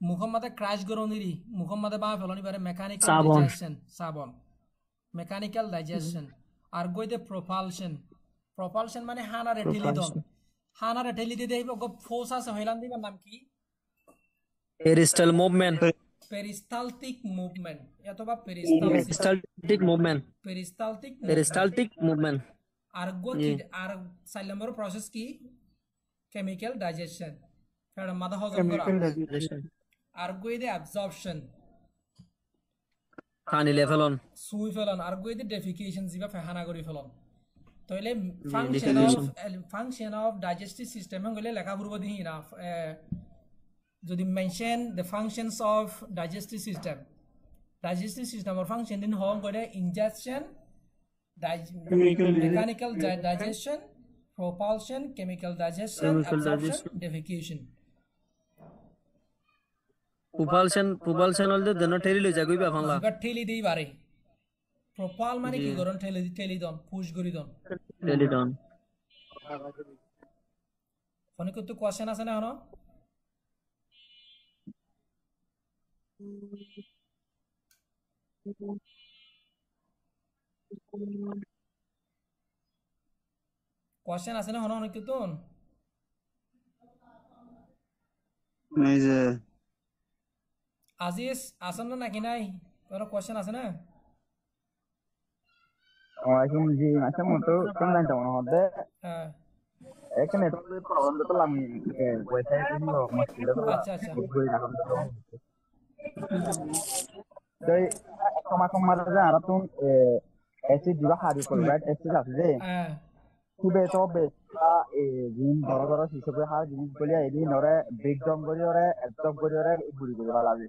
মুখম্মদে ক্রাশ গরনিরি মুখম্মদে বা ফেলনি পারে মেকানিক্যাল সাবন ডাইজেশন সাবন মেকানিক্যাল ডাইজেশন আর গইতে প্রপালশন মানে হানারে ঠেলি দন হানারে ঠেলি দিয়ে দেব ফোর্স আছে হইলাম দিবার নাম কি পেরিস্টাল মুভমেন্ট পেরিস্টালটিক মুভমেন্ট অথবা peristaltic movement peristaltic peristaltic movement আর গো কি আর 4 নম্বর প্রসেস কি কেমিক্যাল ডাইজেশন ফেড়া মাদা হজম করা আর গইতে অ্যাবজর্পশন পানি লেভেলন সুই ফেলন আর গইতে ডেফিকেশন জিবা ফেহানা করি ফেলন তাইলে ফাংশন অফ ডাইজেস্টিভ সিস্টেম হলে লেখা পূর্ব দিই না যদি mention the functions of digestive system or function দিন হম করে injection mechanical digestion propulsion chemical digestion absorption defecation propulsion হলতে দেন ঠেলি লই যাগই বাফানলা এবার ঠেলি দেই বারে প্রপাল মানে কি গরন ঠেলি দন পুশ করি দন ফোনে কত কোশ্চেন আছে না হনো কোশ্চেন আছে না হনো অনেক তো এই যে আজিজ আসেন না নাকি নাই তোর কোশ্চেন আছে না ওয়ালাইকুম জি আচ্ছা মতো কোন জানতে মনে হবে হ্যাঁ এখানে তো প্রবলেম তো আমি ওয়েবসাইট দিয়ে মুশকিল তো আচ্ছা তো কমা যে আর তুমি এসি দিবা হারি করবে এসি আছে যে হ্যাঁ খুবে তো বেটা জিন বড় হিসেবে হার জিনিস বলি এদিন ওরে ব্রেক ডাউন করে ওরে একদম করে ওরে গুড়ি করে ভালো লাগে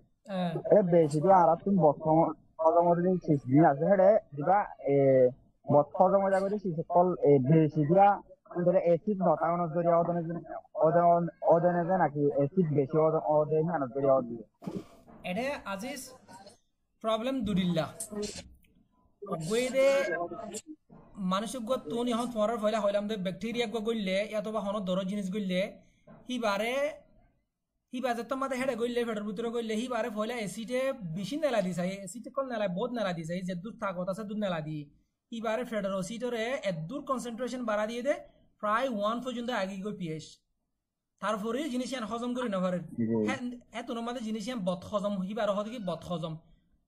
বেশি তো আর তুমি বর্তমানে শেষ দিন আছে হেডে দিবা বর্তমানে জায়গা করে শেষ কল বেশি দিয়া ধরে অ্যাসিড নটাউন জরিয়া ওদনে নাকি অ্যাসিড বেশি ওদনে না জরিয়া ওদনে এটা আজিজ প্রবলেম দুরিল্লা গইদে মানুষক গত তুনি হন ফরার ফয়লা হইলাম দে ব্যাকটেরিয়া গো গইলে অথবা হন দর জিনিস গইলে হিবারে হিবাজে তোমাদের হেডে গইলে ফেডার ভিতরে গইলে হিবারে ফয়লা অ্যাসিডে বেশি নেলা দিছাই অ্যাসিড কল নেলা বহুত নেলা দিছাই যে দূর থাকত আছে দূর নেলা দি হিবারে ফেডার অ্যাসিডরে এদূর কনসেন্ট্রেশন বাড়া দিয়ে দে প্রায় 1 পর্যন্ত আগে গই পিএইচ তারপরে জিনিস হজম করি না পারে হ্যাঁ তোর মাঝে জিনিস বদ হজম হিবার হতে কি বদ হজম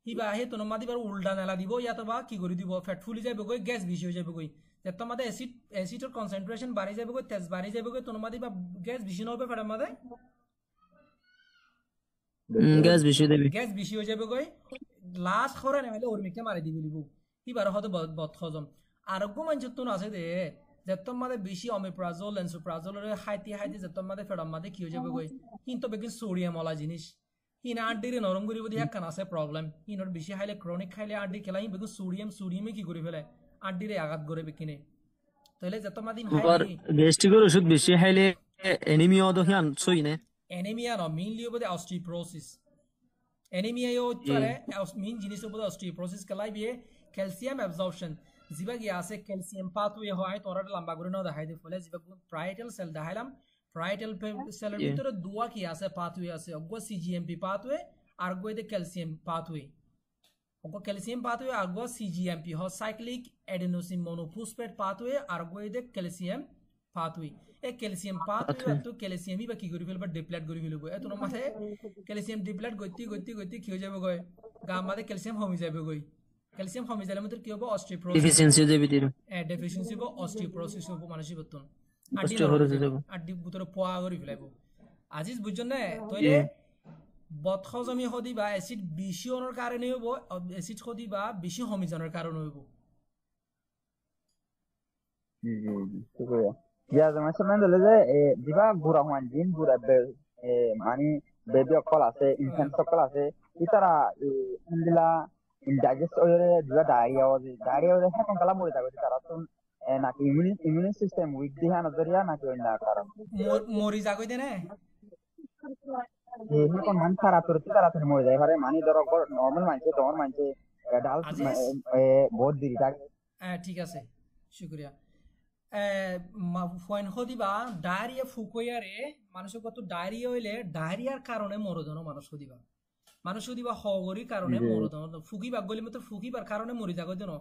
হিবা হে তোর মাঝে এবার উল্টা নেলা দিব ইয়াতবা কি করে দিব ফ্যাট ফুলি যাবে গই গ্যাস বেশি হয়ে যাবে গই যে তোর মাঝে অ্যাসিডের কনসেন্ট্রেশন বাড়ি যাবে গই তেজ বাড়ি যাবে গই তোর মাঝে বা গ্যাস বেশি না হবে ফ্যাটের মাঝে গ্যাস বেশি হয়ে যাবে গই লাস্ট করে নেলে উর্মিকে মারি দিবি লিবু হিবার হতে বদ হজম আরোগ্য মানুষ তো আছে দে যেতম মাদে বেশি অমিপ্রাজল লেন্সোপ্রাজলের হাইতে যেতম মাদে ফেডম মাদে কি হয়ে যাবে গই কিন্তু বেগিন সোডিয়াম ওলা জিনিস হিন আড্ডিরে নরম করি বদি একখান আছে প্রবলেম হিনর বেশি খাইলে ক্রনিক খাইলে আড্ডি খেলা হিন বেগিন সোডিয়ামে কি করে ফেলে আড্ডিরে আঘাত করে বেকিনে তাহলে যেতম মাদিন হাইলি গ্যাস্ট্রিকের ওষুধ বেশি খাইলে অ্যানিমিয়া দহিয়ান সই না অ্যানিমিয়া ন মেইনলি বদি অস্টিওপোরোসিস অ্যানিমিয়া ইও চলে মেইন জিনিস বদি অস্টিওপোরোসিস খেলাই বিয়ে ক্যালসিয়াম অ্যাবজর্পশন জিবা গিয়া আছে ক্যালসিয়াম পাথওয়ে হয় তোরা লম্বা করে না দেখাই দি ফলে জিবা প্রাইটাল সেল দেখাইলাম প্রাইটাল সেলের ভিতরে দুয়া কি আছে পাথওয়ে আছে অগো সিজিএমপি পাথওয়ে আর গো দে ক্যালসিয়াম পাথওয়ে অগো ক্যালসিয়াম পাথওয়ে আর গো সিজিএমপি হ সাইক্লিক অ্যাডেনোসিন মনোফসফেট পাথওয়ে আর গো দে ক্যালসিয়াম পাথওয়ে এ ক্যালসিয়াম পাথওয়ে তো ক্যালসিয়ামই বা কি করি ফেলবা ডিপ্লেট করি ফেলবো এত মাথে ক্যালসিয়াম ডিপ্লেট গতি কি হয়ে যাবে গয় গা মাদে ক্যালসিয়াম কমে যাবে গয় ক্যালসিয়াম কমে গেলে মধ্যে কি হবে অস্টিওপোরোসিস ডেফিসিয়েন্সি হবে অস্টিওপোরোসিস হবে মানুষের বর্তন আড্ডি ভিতরে পোয়া করে ফেলাইব আজিজ বুঝছেন না তইলে বদহজমি হদি বা অ্যাসিড বেশি হওয়ার কারণে হইব অ্যাসিড হদি বা বেশি হমিজনের কারণে হইব শুকরিয়া ইয়া জামা সামনে দলে যে দিবা বুড়া মান দিন বুড়া মানে বেবি অকল আছে ইনফ্যান্ট অকল আছে ইতারা ইন্দিলা ডাইজেস্ট ওরে দুটা ডায়রিয়া ওরে হ্যাঁ কালা মরে যাবে তারা তো নাকি ইমিউন সিস্টেম উইক দিহা নজরিয়া নাকি অন্য কারণ মরি যাগই দেনে এই কোন মান খারাপ করে তারা তো মরে যায় পারে মানে ধরো নরমাল মানছে তোমার মানছে ডাল বহুত দিরি থাকে ঠিক আছে শুকরিয়া পয়েন্ট হদিবা ডায়রিয়া ফুকইয়ারে মানুষের কত ডায়রিয়া হইলে ডায়রিয়ার কারণে মরদন মানুষ হদিবা মানুষ হদিবা হগরির কারণে মরদন ফুকিবা গলি মতো ফুকিবার কারণে মরি যাগো দেন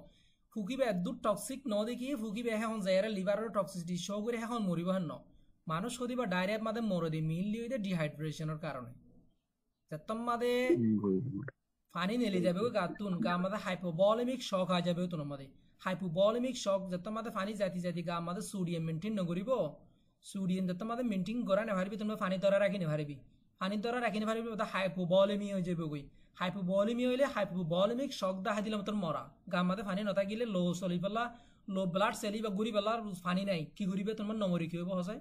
ফুকিবা এদূর টক্সিক ন দেখি ফুকিবা এখন যাইরে লিভারের টক্সিসিটি শো করে এখন মরিব হেন মানুষ হদিবা ডায়রিয়ার মাঝে মরদি মিললি হইতে ডিহাইড্রেশনের কারণে যেতম মাঝে পানি নেলে যাবে গাতুন গা মাঝে হাইপোভলিমিক শক হয়ে যাবে তোর মাঝে হাইপোভলিমিক শক যত মাঝে পানি জাতি জাতি গা মাঝে সোডিয়াম মেনটেন নকরিব সোডিয়াম যত মাঝে মেনটেন করা নেভারিবি তোমরা পানি ধরা রাখি নেভারিবি পানি ধরা রাখি নেভারিবি ওটা হাইপোভলিমি হয়ে যাবে গই হাইপোভলিমি হইলে হাইপোভলিমিক শক দেখা দিলে তোর মরা গা মাঝে পানি নথাকিলে লো চলি পেলা লো ব্লাড চেলি বা গুড়ি পেলার পানি নাই কি করিবে তোমার নমরি কি হইব সঁচাই